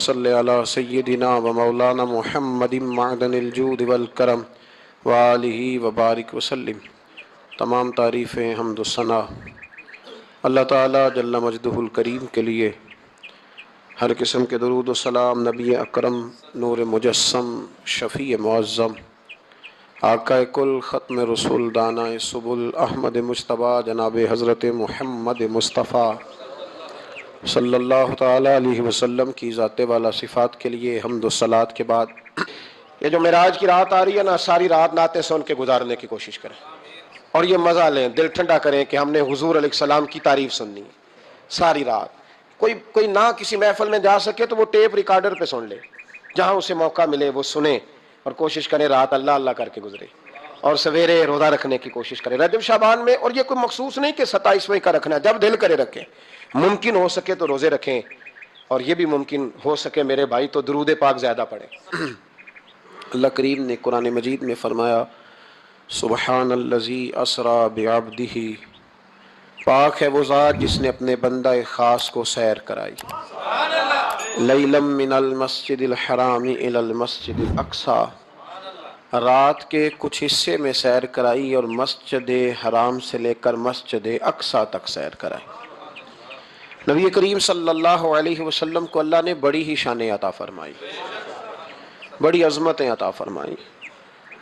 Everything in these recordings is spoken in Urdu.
صلی علی سیدنا و مولانا محمد معدن الجود والکرم وآلہ وبارک وسلم۔ تمام تعریفیں حمد و ثنا اللہ تعالیٰ جل مجدہ الکریم کے لیے، ہر قسم کے درود و سلام نبی اکرم نور مجسم شفیع معظم آقا کل ختم رسول دانا سبل احمد مجتبیٰ جناب حضرت محمد مصطفیٰ صلی اللہ تعالیٰ علیہ وسلم کی ذات والا صفات کے لیے حمد و صلات کے بعد یہ جو معراج کی رات آ رہی ہے نا، ساری رات نعتیں سن کے گزارنے کی کوشش کریں اور یہ مزہ لیں، دل ٹھنڈا کریں کہ ہم نے حضور علیہ السلام کی تعریف سننی ہے ساری رات۔ کوئی نہ کسی محفل میں جا سکے تو وہ ٹیپ ریکارڈر پہ سن لے، جہاں اسے موقع ملے وہ سنے اور کوشش کرے رات اللہ اللہ کر کے گزرے، اور سویرے روزہ رکھنے کی کوشش کرے رجب شعبان میں۔ اور یہ کوئی مخصوص نہیں کہ 27ویں کا رکھنا ہے، جب دل کرے رکھیں، ممکن ہو سکے تو روزے رکھیں، اور یہ بھی ممکن ہو سکے میرے بھائی تو درود پاک زیادہ پڑھیں۔ اللہ کریم نے قرآن مجید میں فرمایا سبحان الذی اسری بعبدہ، پاک ہے وہ ذات جس نے اپنے بندہ خاص کو سیر کرائی، لیلا من المسجد الحرام الی المسجد الاقصی، رات کے کچھ حصے میں سیر کرائی اور مسجد حرام سے لے کر مسجد اقصی تک سیر کرائی۔ نبی کریم صلی اللہ علیہ وسلم کو اللہ نے بڑی ہی شانیں عطا فرمائی، بڑی عظمتیں عطا فرمائی۔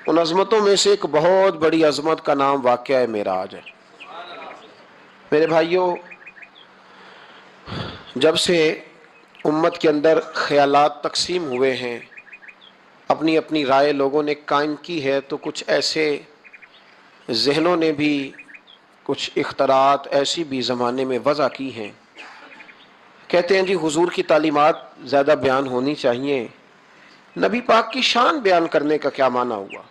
ان عظمتوں میں سے ایک بہت بڑی عظمت کا نام واقعہ معراج ہے۔ میرے بھائیوں، جب سے امت کے اندر خیالات تقسیم ہوئے ہیں، اپنی اپنی رائے لوگوں نے قائم کی ہے، تو کچھ ایسے ذہنوں نے بھی کچھ اختراعات ایسی بھی زمانے میں وضع کی ہیں، کہتے ہیں جی حضور کی تعلیمات زیادہ بیان ہونی چاہیے، نبی پاک کی شان بیان کرنے کا کیا معنی ہوا؟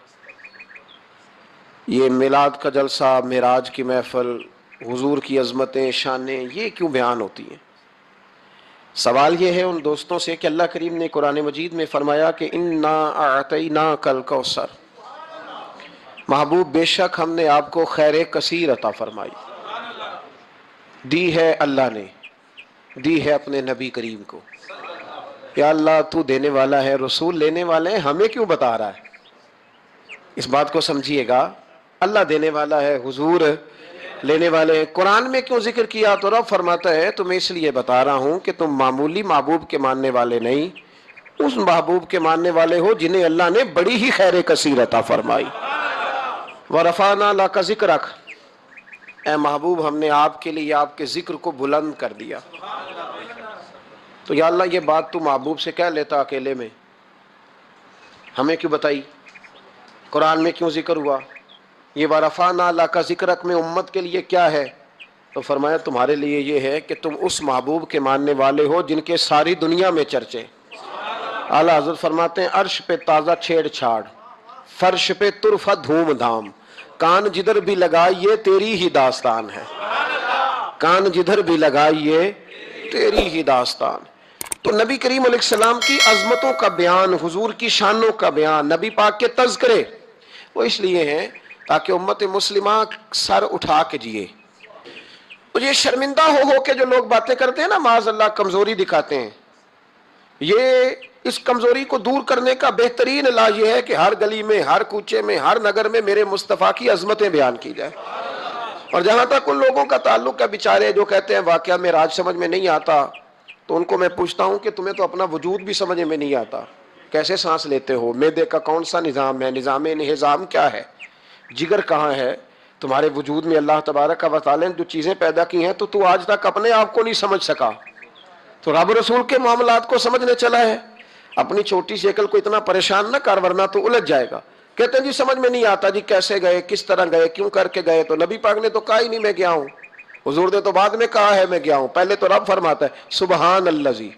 یہ میلاد کا جلسہ، معراج کی محفل، حضور کی عظمتیں، شانیں، یہ کیوں بیان ہوتی ہیں؟ سوال یہ ہے ان دوستوں سے کہ اللہ کریم نے قرآن مجید میں فرمایا کہ انا اعطیناک الکوثر، محبوب بے شک ہم نے آپ کو خیر کثیر عطا فرمائی، دی ہے اللہ نے، دی ہے اپنے نبی کریم کو۔ یا اللہ تو دینے والا ہے، رسول لینے والے ہیں، ہمیں کیوں بتا رہا ہے؟ اس بات کو سمجھیے گا، اللہ دینے والا ہے، حضور لینے والے ہیں، قرآن میں کیوں ذکر کیا؟ تو رب فرماتا ہے تمہیں اس لیے بتا رہا ہوں کہ تم معمولی محبوب کے ماننے والے نہیں، اس محبوب کے ماننے والے ہو جنہیں اللہ نے بڑی ہی خیر کثیر عطا فرمائی۔ وَرَفَعْنَا لَكَ ذِكْرَكَ، اے محبوب ہم نے آپ کے لیے آپ کے ذکر کو بلند کر دیا۔ تو یا اللہ یہ بات تو محبوب سے کہہ لیتا اکیلے میں، ہمیں کیوں بتائی؟ قرآن میں کیوں ذکر ہوا؟ یہ وَرَفَعْنَا لَكَ ذِكْرَكَ میں امت کے لیے کیا ہے؟ تو فرمایا تمہارے لیے یہ ہے کہ تم اس محبوب کے ماننے والے ہو جن کے ساری دنیا میں چرچے۔ اعلیٰ حضرت فرماتے ہیں عرش پہ تازہ چھیڑ چھاڑ، فرش پہ طرفہ دھوم دھام، کان جدھر بھی لگائیے تیری ہی داستان ہے، کان جدھر بھی لگائیے تیری ہی داستان۔ تو نبی کریم علیہ السلام کی عظمتوں کا بیان، حضور کی شانوں کا بیان، نبی پاک کے تذکرے، وہ اس لیے ہیں تاکہ امت مسلمہ سر اٹھا کے جیے۔ تو یہ شرمندہ ہو کے جو لوگ باتیں کرتے ہیں نا، معاذ اللہ کمزوری دکھاتے ہیں، یہ اس کمزوری کو دور کرنے کا بہترین علاج یہ ہے کہ ہر گلی میں، ہر کوچے میں، ہر نگر میں میرے مصطفیٰ کی عظمتیں بیان کی جائیں۔ اور جہاں تک ان لوگوں کا تعلق ہے بیچارے جو کہتے ہیں واقعہ معراج سمجھ میں نہیں آتا، تو ان کو میں پوچھتا ہوں کہ تمہیں تو اپنا وجود بھی سمجھ میں نہیں آتا، کیسے سانس لیتے ہو؟ معدے کا کون سا نظام ہے؟ نظام انہضام کیا ہے؟ جگر کہاں ہے؟ تمہارے وجود میں اللہ تبارک و تعالی نے جو چیزیں پیدا کی ہیں تو آج تک اپنے آپ کو نہیں سمجھ سکا، تو رب رسول کے معاملات کو سمجھنے چلا ہے۔ اپنی چھوٹی سی عقل کو اتنا پریشان نہ کر ورنہ تو الجھ جائے گا۔ کہتے ہیں جی سمجھ میں نہیں آتا، جی کیسے گئے، کس طرح گئے، کیوں کر کے گئے؟ تو نبی پاک نے تو کہا ہی نہیں میں گیا ہوں، حضور نے تو بعد میں کہا ہے میں گیا ہوں، پہلے تو رب فرماتا ہے سبحان الذی،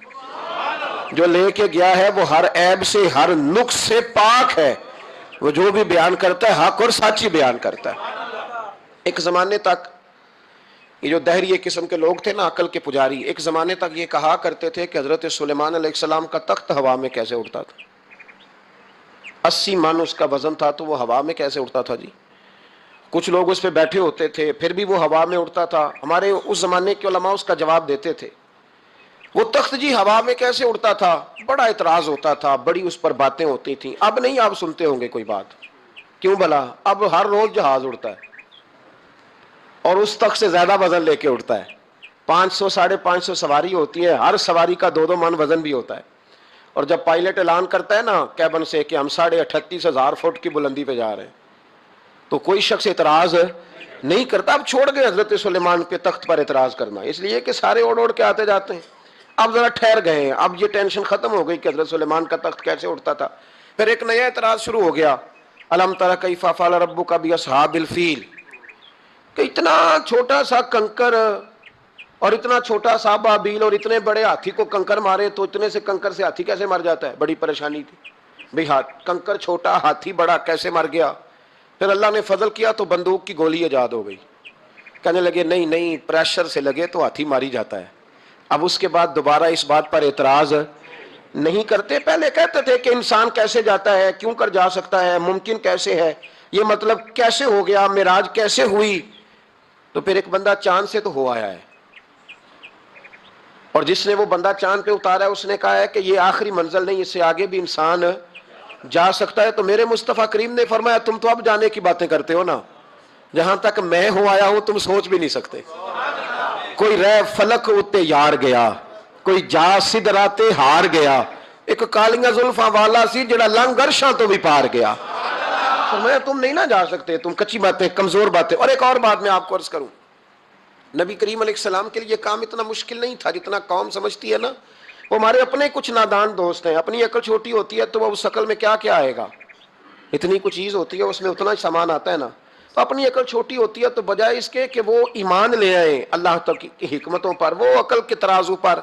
جو لے کے گیا ہے وہ ہر عیب سے، ہر نقص سے پاک ہے، وہ جو بھی بیان کرتا ہے حق اور سچی بیان کرتا ہے۔ ایک زمانے تک یہ جو دہریے قسم کے لوگ تھے نا، عقل کے پجاری، ایک زمانے تک یہ کہا کرتے تھے کہ حضرت سلیمان علیہ السلام کا تخت ہوا میں کیسے اڑتا تھا؟ 80 من اس کا وزن تھا تو وہ ہوا میں کیسے اڑتا تھا؟ جی کچھ لوگ اس پہ بیٹھے ہوتے تھے پھر بھی وہ ہوا میں اڑتا تھا۔ ہمارے اس زمانے کے علماء اس کا جواب دیتے تھے وہ تخت جی ہوا میں کیسے اڑتا تھا، بڑا اعتراض ہوتا تھا، بڑی اس پر باتیں ہوتی تھیں. اب نہیں آپ سنتے ہوں گے کوئی بات، کیوں بھلا؟ اب ہر روز جہاز اڑتا ہے اور اس تخت سے زیادہ وزن لے کے اڑتا ہے. 500 550 سواری ہوتی ہے، ہر سواری کا 2 من وزن بھی ہوتا ہے. اور جب پائلٹ اعلان کرتا ہے نا کیبن سے کہ ہم 38,500 فٹ کی بلندی پہ جا رہے ہیں، تو کوئی شخص اعتراض نہیں کرتا. اب چھوڑ گئے حضرت سلیمان پہ تخت پر اعتراض کرنا، اس لیے کہ سارے اوڑ کے آتے جاتے ہیں. اب ذرا ٹھہر گئے ہیں، اب یہ ٹینشن ختم ہو گئی کہ حضرت سلیمان کا تخت کیسے اڑتا تھا. پھر ایک نیا اعتراض شروع ہو گیا، الم تری کیف فعل ربک باصحاب الفیل، کہ اتنا چھوٹا سا کنکر اور اتنا چھوٹا سا بابیل اور اتنے بڑے ہاتھی کو کنکر مارے تو اتنے سے کنکر سے ہاتھی کیسے مر جاتا ہے. بڑی پریشانی تھی بھئی، کنکر چھوٹا ہاتھی بڑا کیسے مر گیا. پھر اللہ نے فضل کیا تو بندوق کی گولی ایجاد ہو گئی. کہنے لگے نہیں نہیں، پریشر سے لگے تو ہاتھی ماری جاتا ہے. اب اس کے بعد دوبارہ اس بات پر اعتراض نہیں کرتے. پہلے کہتے تھے کہ انسان کیسے جاتا ہے، کیوں کر جا سکتا ہے، ممکن کیسے ہے، یہ مطلب کیسے ہو گیا، معراج کیسے ہوئی. تو پھر ایک بندہ چاند سے تو ہو آیا ہے، اور جس نے وہ بندہ چاند پہ اتارا ہے اس نے کہا ہے کہ یہ آخری منزل نہیں، اس سے آگے بھی انسان جا سکتا ہے. تو میرے مصطفیٰ کریم نے فرمایا تم تو اب جانے کی باتیں کرتے ہو نا، جہاں تک میں ہوں آیا ہوں تم سوچ بھی نہیں سکتے. کوئی رہ فلک اتے یار گیا، کوئی جا سدراتے ہار گیا، ایک کالیاں زلفاں والا سی جڑا لنگ عرشاں تو بھی پار گیا. فرمایا تم نہیں نہ جا سکتے، تم کچی باتیں، کمزور باتیں. اور ایک اور بات میں آپ کو عرض کروں، نبی کریم علیہ السلام کے لیے کام اتنا مشکل نہیں تھا جتنا قوم سمجھتی ہے نا. وہ ہمارے اپنے کچھ نادان دوست ہیں، اپنی عقل چھوٹی ہوتی ہے تو وہ اس عقل میں کیا کیا آئے گا، اتنی کچھ چیز ہوتی ہے اس میں اتنا سامان آتا ہے نا. تو اپنی عقل چھوٹی ہوتی ہے تو بجائے اس کے کہ وہ ایمان لے آئیں اللہ تک کی حکمتوں پر، وہ عقل کے ترازو پر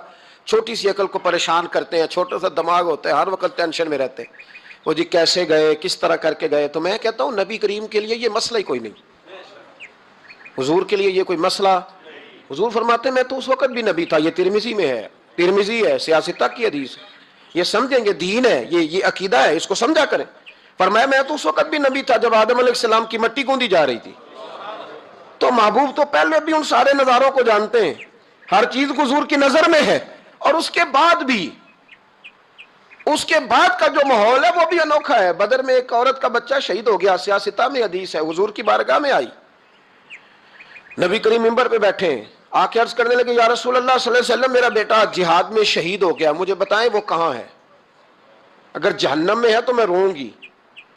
چھوٹی سی عقل کو پریشان کرتے ہیں. چھوٹا سا دماغ ہوتا ہے، ہر وقت ٹینشن میں رہتے ہیں وہ جی کیسے گئے، کس طرح کر کے گئے. تو میں کہتا ہوں نبی کریم کے لیے یہ مسئلہ ہی کوئی نہیں، حضور کے لیے یہ کوئی مسئلہ. حضور فرماتے ہیں میں تو اس وقت بھی نبی تھا. یہ ترمذی میں ہے، ترمذی ہے، سیاستہ کی حدیث. یہ سمجھیں گے دین ہے، یہ عقیدہ ہے، اس کو سمجھا کریں. فرمایا میں تو اس وقت بھی نبی تھا جب آدم علیہ السلام کی مٹی گوندی جا رہی تھی. تو محبوب تو پہلے بھی ان سارے نظاروں کو جانتے ہیں، ہر چیز حضور کی نظر میں ہے. اور اس کے بعد بھی، اس کے بعد کا جو ماحول ہے وہ بھی انوکھا ہے. بدر میں ایک عورت کا بچہ شہید ہو گیا، سیاستہ میں حدیث ہے. حضور کی بارگاہ میں آئی، نبی کریم منبر پہ بیٹھے ہیں، آ کے عرض کرنے لگے یا رسول اللہ صلی اللہ علیہ وسلم میرا بیٹا جہاد میں شہید ہو گیا، مجھے بتائیں وہ کہاں ہے. اگر جہنم میں ہے تو میں روں گی،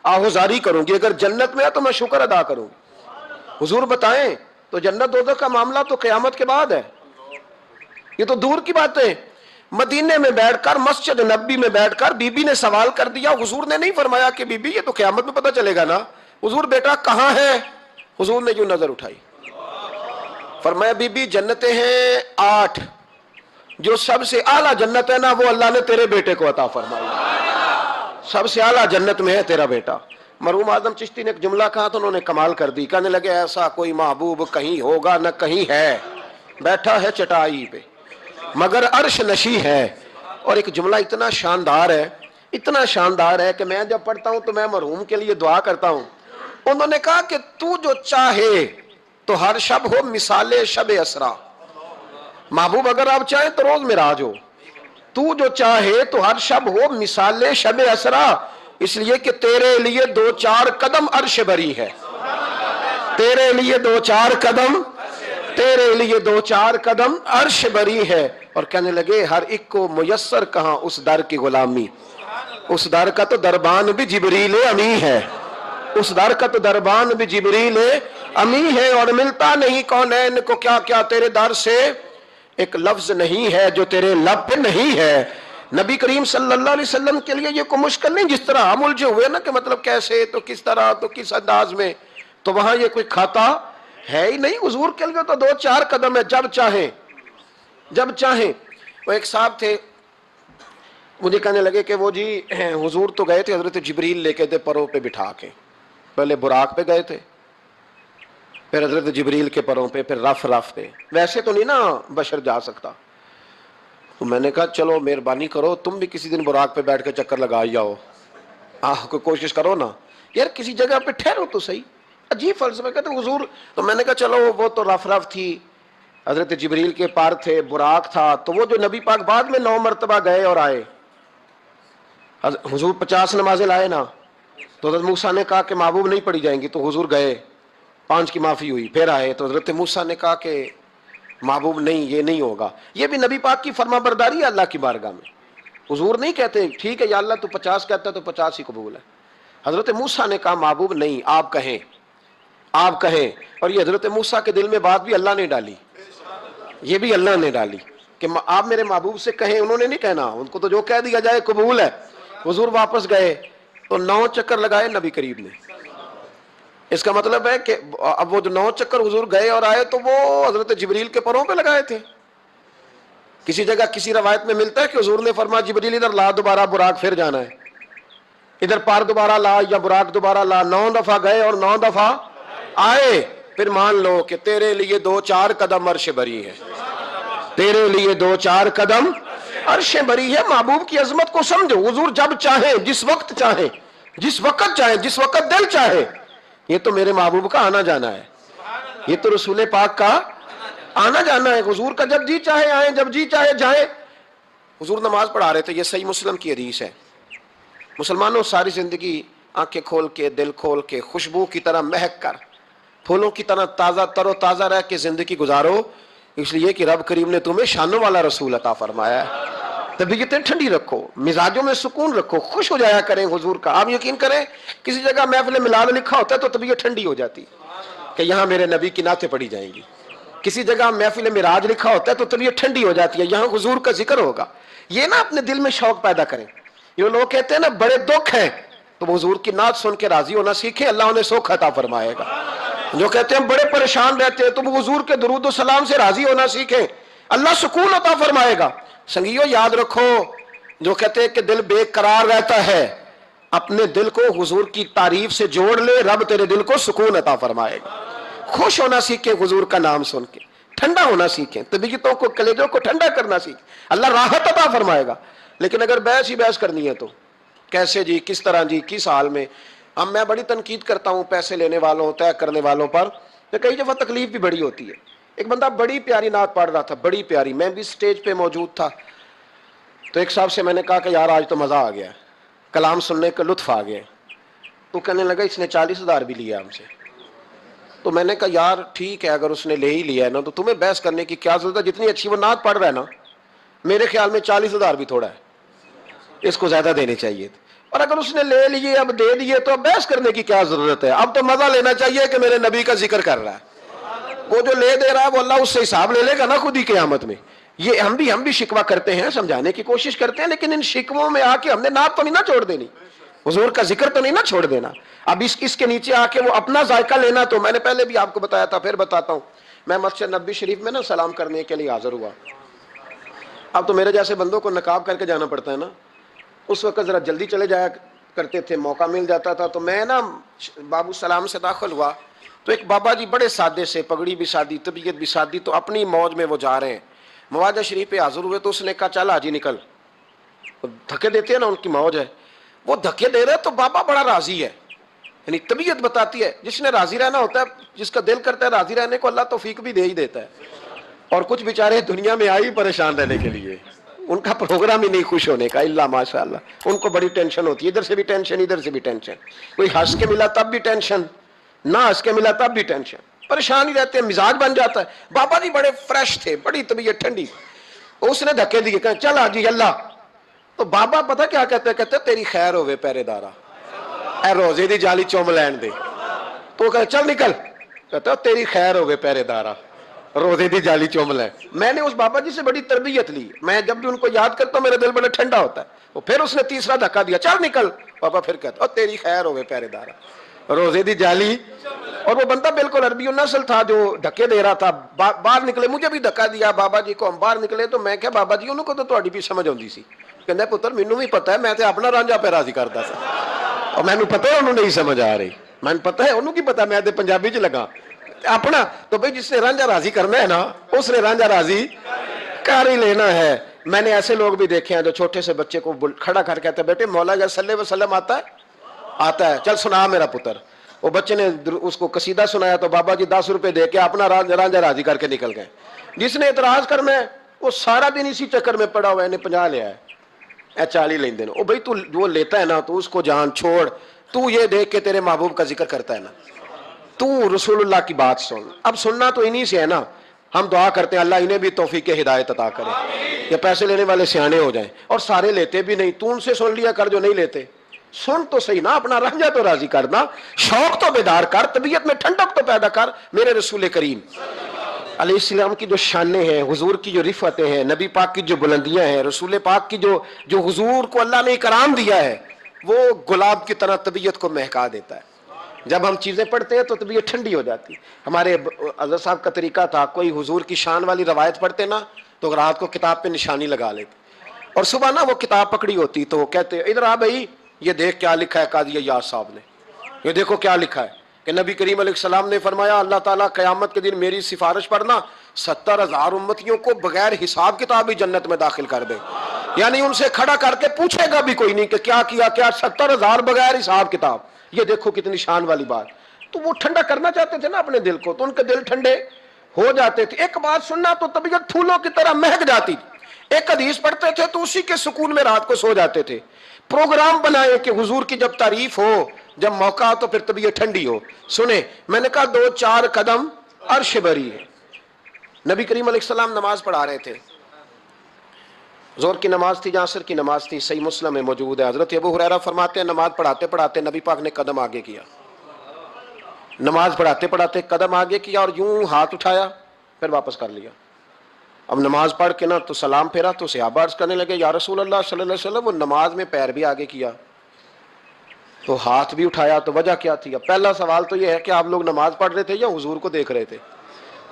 آہوزاری کروں گی، اگر جنت میں ہے تو میں شکر ادا کروں گی. حضور بتائیں. تو جنت دوزخ کا معاملہ تو قیامت کے بعد ہے، یہ تو دور کی باتیں. مدینے میں بیٹھ کر، مسجد نبی میں بیٹھ کر بی بی نے سوال کر دیا. حضور نے نہیں فرمایا کہ بی بی یہ تو قیامت میں پتہ چلے گا نا. حضور بیٹا کہاں ہے؟ حضور نے یوں نظر اٹھائی، فرمایا بی بی جنتیں ہیں 8، جو سب سے اعلیٰ جنت ہے نا وہ اللہ نے تیرے بیٹے کو عطا فرمائی. سب سے اعلیٰ جنت میں ہے تیرا بیٹا. مرحوم اعظم چشتی نے ایک جملہ کہا تو انہوں نے کمال کر دی. کہنے لگے ایسا کوئی محبوب کہیں ہوگا نہ کہیں ہے، بیٹھا ہے چٹائی پہ مگر عرش نشی ہے. اور ایک جملہ اتنا شاندار ہے، اتنا شاندار ہے کہ میں جب پڑھتا ہوں تو میں مرحوم کے لیے دعا کرتا ہوں. انہوں نے کہا کہ تو جو چاہے تو ہر شب ہو مثال شب اسرا. محبوب اگر آپ چاہیں تو روز معراج ہو، تو جو چاہے تو ہر شب ہو مثال شب اسرا، اس لیے کہ تیرے لیے 2-4 قدم عرش بری ہے، تیرے لیے 2-4 قدم، تیرے لیے 2-4 قدم عرش بری ہے. اور کہنے لگے ہر ایک کو میسر کہاں اس در کی غلامی، اس در کا تو دربان بھی جبریل امی ہے، اس در کا تو دربان بھی جبریل امی ہے. اور ملتا نہیں کونین کو کیا کیا تیرے در سے ایک لفظ نہیں ہے جو تیرے لب پہ نہیں ہے. نبی کریم صلی اللہ علیہ وسلم کے لیے یہ کوئی مشکل نہیں. جس طرح ہم الجھے ہوئے نا کہ مطلب کیسے تو کس طرح تو کس انداز میں، تو وہاں یہ کوئی کھاتا ہے ہی نہیں. حضور کے لیے تو 2-4 قدم ہے، جب چاہیں جب چاہیں. وہ ایک صاحب تھے، مجھے کہنے لگے کہ وہ جی حضور تو گئے تھے حضرت جبریل لے کے تھے پروں پہ بٹھا کے، پہلے براق پہ گئے تھے، پھر حضرت جبریل کے پروں پہ، پھر رف پہ. ویسے تو نہیں نا بشر جا سکتا. تو میں نے کہا چلو مہربانی کرو تم بھی کسی دن براق پہ بیٹھ کے چکر لگا جاؤ، کوئی کوشش کرو نا یار، کسی جگہ پہ ٹھہرو تو صحیح. عجیب فلسفہ. کہتے حضور، تو میں نے کہا چلو وہ تو رف تھی، حضرت جبریل کے پار تھے، براق تھا، تو وہ جو نبی پاک بعد میں 9 مرتبہ گئے اور آئے، حضور 50 نمازیں لائے نا، تو حضرت موسیٰ نے کہا کہ محبوب نہیں پڑھی جائیں گی، تو حضور گئے، 5 کی معافی ہوئی، پھر آئے تو حضرت موسیٰ نے کہا کہ محبوب نہیں، یہ نہیں ہوگا۔ یہ بھی نبی پاک کی فرما برداری ہے اللہ کی بارگاہ میں۔ حضور نہیں کہتے ٹھیک ہے یا اللہ تو 50 کہتا ہے تو 50 ہی قبول ہے۔ حضرت موسیٰ نے کہا محبوب نہیں، آپ کہیں، آپ کہیں۔ اور یہ حضرت موسیٰ کے دل میں بات بھی اللہ نے ڈالی، یہ بھی اللہ نے ڈالی کہ آپ میرے محبوب سے کہیں، انہوں نے نہیں کہنا، ان کو تو جو کہہ دیا جائے قبول ہے۔ حضور واپس گئے تو 9 چکر لگائے نبی کریم نے۔ اس کا مطلب ہے کہ اب وہ جو 9 چکر حضور گئے اور آئے تو وہ حضرت جبریل کے پروں پہ لگائے تھے۔ کسی جگہ کسی روایت میں ملتا ہے کہ حضور نے فرمایا جبریل ادھر لا دوبارہ، براق پھر جانا ہے، ادھر پار دوبارہ لا یا براق دوبارہ لا۔ 9 دفعہ گئے اور 9 دفعہ آئے، پھر مان لو کہ تیرے لیے 2-4 قدم عرش بری ہے، تیرے لیے 2-4 قدم عرش بری ہے۔ محبوب کی عظمت کو سمجھو، حضور جب چاہیں، جس وقت چاہیں، جس وقت چاہیں، جس وقت دل چاہے۔ یہ تو میرے محبوب کا آنا جانا ہے، یہ تو رسول پاک کا آنا جانا ہے۔ حضور کا جب جی چاہے آئیں، جب جی چاہے جائیں۔ حضور نماز پڑھا رہے تھے، یہ صحیح مسلم کی حدیث ہے۔ مسلمانوں ساری زندگی آنکھیں کھول کے، دل کھول کے، خوشبو کی طرح مہک کر، پھولوں کی طرح تازہ تر و تازہ رہ کے زندگی گزارو، اس لیے کہ رب کریم نے تمہیں شانوں والا رسول عطا فرمایا ہے۔ طبیعتیں ٹھنڈی رکھو، مزاجوں میں سکون رکھو، خوش ہو جایا کریں حضور کا۔ آپ یقین کریں کسی جگہ محفل میلاد لکھا ہوتا ہے تو طبیعت ٹھنڈی ہو جاتی کہ یہاں میرے نبی کی نعتیں پڑھی جائیں گی۔ کسی جگہ محفل معراج لکھا ہوتا ہے تو طبیعت ٹھنڈی ہو جاتی ہے، یہاں حضور کا ذکر ہوگا۔ یہ نا اپنے دل میں شوق پیدا کریں۔ یہ لوگ کہتے ہیں نا بڑے دکھ ہیں، تو حضور کی نعت سن کے راضی ہونا سیکھیں، اللہ انہیں سکھ عطا فرمائے گا۔ جو کہتے ہیں بڑے پریشان رہتے ہیں، تو وہ حضور کے درود و سلام سے راضی ہونا سیکھیں، اللہ سکون عطا فرمائے گا۔ سنگیو یاد رکھو، جو کہتے ہیں کہ دل بے قرار رہتا ہے، اپنے دل کو حضور کی تعریف سے جوڑ لے، رب تیرے دل کو سکون عطا فرمائے گا۔ خوش ہونا سیکھیں حضور کا نام سن کے، ٹھنڈا ہونا سیکھیں، طبیعتوں کو، کلیجوں کو ٹھنڈا کرنا سیکھیں، اللہ راحت عطا فرمائے گا۔ لیکن اگر بحث ہی بحث کرنی ہے تو کیسے جی، کس طرح جی، کس حال میں۔ اب میں بڑی تنقید کرتا ہوں پیسے لینے والوں، طے کرنے والوں پر، تو کئی دفعہ تکلیف بھی بڑی ہوتی ہے۔ ایک بندہ بڑی پیاری نعت پڑھ رہا تھا، بڑی پیاری، میں بھی سٹیج پہ موجود تھا، تو ایک صاحب سے میں نے کہا کہ یار آج تو مزہ آ گیا، کلام سننے کا لطف آ گیا۔ تو کہنے لگا اس نے 40,000 بھی لیا ہم سے۔ تو میں نے کہا یار ٹھیک ہے، اگر اس نے لے ہی لیا ہے نا تو تمہیں بحث کرنے کی کیا ضرورت ہے، جتنی اچھی وہ نعت پڑھ رہا ہے نا، میرے خیال میں 40,000 بھی تھوڑا ہے، اس کو زیادہ دینے چاہیے تھے۔ اور اگر اس نے لے لیے، اب دے دیے، تو اب بحث کرنے کی کیا ضرورت ہے؟ اب تو مزہ لینا چاہیے کہ میرے نبی کا ذکر کر رہا ہے۔ وہ جو لے دے رہا ہے وہ اللہ اس سے حساب لے لے گا نا خود ہی قیامت میں۔ یہ ہم بھی شکوہ کرتے ہیں، سمجھانے کی کوشش کرتے ہیں، لیکن ان شکووں میں آ کے ہم نے نعت تو نہیں نہ چھوڑ دینی، حضور کا ذکر تو نہیں نہ چھوڑ دینا۔ اب اس کے نیچے آ کے وہ اپنا ذائقہ لینا، تو میں نے پہلے بھی آپ کو بتایا تھا، پھر بتاتا ہوں۔ میں مسجد نبوی شریف میں نا سلام کرنے کے لیے حاضر ہوا۔ اب تو میرے جیسے بندوں کو نقاب کر کے جانا پڑتا ہے نا، اس وقت ذرا جلدی چلے جایا کرتے تھے، موقع مل جاتا تھا۔ تو میں نا بابو سلام سے داخل ہوا تو ایک بابا جی بڑے سادے سے، پگڑی بھی سادی، طبیعت بھی سادی، تو اپنی موج میں وہ جا رہے ہیں۔ مواجہ شریف پہ حاضر ہوئے تو اس نے کہا چل حاجی نکل، دھکے دیتے ہیں نا، ان کی موج ہے، وہ دھکے دے رہے تو بابا بڑا راضی ہے، یعنی طبیعت بتاتی ہے جس نے راضی رہنا ہوتا ہے، جس کا دل کرتا ہے راضی رہنے کو، اللہ توفیق بھی دے ہی دیتا ہے۔ اور کچھ بیچارے دنیا میں آئی پریشان رہنے کے لیے، ان کا پروگرام ہی نہیں خوش ہونے کا، اللہ ماشاء اللہ، ان کو بڑی ٹینشن ہوتی ہے، ادھر سے بھی ٹینشن، ادھر سے بھی ٹینشن، کوئی ہنس کے ملا تب بھی ٹینشن، نہ ہنس کے ملا تب بھی ٹینشن، پریشان ہی رہتے ہیں، مزاج بن جاتا ہے۔ بابا جی بڑے فریش تھے، بڑی طبیعت ٹھنڈی، اس نے دھکے دیے، کہا چل حاجی اللہ۔ تو بابا پتہ کیا کہتے ہیں تیری خیر ہوئے پہرے دارا، اے روزے دی جالی چوم لین دے۔ تو کہتے چل نکل، کہتا تیری خیر ہوئے پہرے دارا، روزے دی جالی چوم لین۔ میں نے اس بابا جی سے بڑی تربیت لی، میں جب بھی ان کو یاد کرتا ہوں میرا دل بڑا ٹھنڈا ہوتا ہے۔ وہ پھر اس نے تیسرا دھکا دیا، چل نکل، بابا پھر کہتا تیری خیر ہوئے پہرے دارا، روزے دی جالی۔ اور وہ بندہ بالکل عربی النسل تھا جو دھکے دے رہا تھا، باہر نکلے، مجھے بھی دھکا دیا بابا جی کو، ہم باہر نکلے تو میں کہا بابا جی انہوں کو تو تہاڈی بھی سمجھ آتی سی، کہندا پتر مینوں بھی پتہ ہے، میں تے اپنا رانجھا پہ راضی کردا سا، اور مینوں پتہ ہے انہوں نہیں سمجھ آ رہی، مینوں پتہ ہے انہوں کی پتہ، میں تے پنجابی چ لگا اپنا۔ تو بھئی جس نے رانجھا راضی کرنا ہے نا، اس نے رانجھا راضی کر ہی لینا ہے۔ میں نے ایسے لوگ بھی دیکھے ہیں جو چھوٹے سے بچے کو کھڑا کر کہتے ہیں بیٹے مولا یا صلی وسلم آتا ہے، چل سنا میرا پتر، وہ بچے نے اس کو قصیدہ سنایا تو بابا جی 10 روپے دے کے اپنا رانجھا راضی کر کے نکل گئے. جس نے اعتراض کرنا ہے وہ سارا دن اسی چکر میں پڑا ہوا ہے, 50 لیا ہے, 40 لیندے نا. بھائی تو جو لیتا ہے نا تو اس کو جان چھوڑ, تو یہ دیکھ کے تیرے محبوب کا ذکر کرتا ہے نا, تو رسول اللہ کی بات سن. اب سننا تو انہی سے ہے نا. ہم دعا کرتے ہیں اللہ انہیں بھی توفیق ہدایت عطا کرے, یا پیسے لینے والے سیانے ہو جائیں. اور سارے لیتے بھی نہیں, تو ان سے سن لیا کر جو نہیں لیتے. سن تو صحیح نا, اپنا رنجا تو راضی کرنا, شوق تو بیدار کر, طبیعت میں ٹھنڈک تو پیدا کر. میرے رسول کریم علیہ السلام کی جو شانیں ہیں, حضور کی جو رفعتیں ہیں, نبی پاک کی جو بلندیاں ہیں, رسول پاک کی جو حضور کو اللہ نے اکرام دیا ہے, وہ گلاب کی طرح طبیعت کو مہکا دیتا ہے. جب ہم چیزیں پڑھتے ہیں تو طبیعت ٹھنڈی ہو جاتی. ہمارے حضرت صاحب کا طریقہ تھا, کوئی حضور کی شان والی روایت پڑھتے نا تو رات کو کتاب پہ نشانی لگا لیتے, اور صبح نا وہ کتاب پکڑی ہوتی تو وہ کہتے ادھر آ بھائی, یہ دیکھ کیا لکھا ہے قاضی ایاز صاحب نے, یہ دیکھو کیا لکھا ہے کہ نبی کریم علیہ السلام نے فرمایا اللہ تعالیٰ قیامت کے دن میری سفارش پر نا 70,000 امتیوں کو بغیر حساب کتاب ہی جنت میں داخل کر دے. یعنی ان سے کھڑا کر کے پوچھے گا بھی کوئی نہیں کہ کیا کیا, 70,000 بغیر حساب کتاب. یہ دیکھو کتنی شان والی بات. تو وہ ٹھنڈا کرنا چاہتے تھے نا اپنے دل کو, تو ان کے دل ٹھنڈے ہو جاتے تھے. ایک بات سننا تو طبیعت پھولوں کی طرح مہک جاتی. ایک حدیث پڑھتے تھے تو اسی کے سکون میں رات کو سو جاتے تھے. پروگرام بنائے کہ حضور کی جب تعریف ہو, جب موقع ہو تو پھر طبیعت ٹھنڈی ہو. سنیں, میں نے کہا 2-4 قدم عرش بری ہے. نبی کریم علیہ السلام نماز پڑھا رہے تھے, ظہر کی نماز تھی, عصر کی نماز تھی, صحیح مسلم میں موجود ہے. حضرت ابو ہریرہ فرماتے ہیں نماز پڑھاتے پڑھاتے نبی پاک نے قدم آگے کیا. نماز پڑھاتے پڑھاتے قدم آگے کیا اور یوں ہاتھ اٹھایا, پھر واپس کر لیا. اب نماز پڑھ کے نا تو سلام پھیرا تو صحابہ عرض کرنے لگے یا رسول اللہ صلی اللہ علیہ وسلم وہ نماز میں پیر بھی آگے کیا تو ہاتھ بھی اٹھایا, تو وجہ کیا تھی؟ اب پہلا سوال تو یہ ہے کہ آپ لوگ نماز پڑھ رہے تھے یا حضور کو دیکھ رہے تھے؟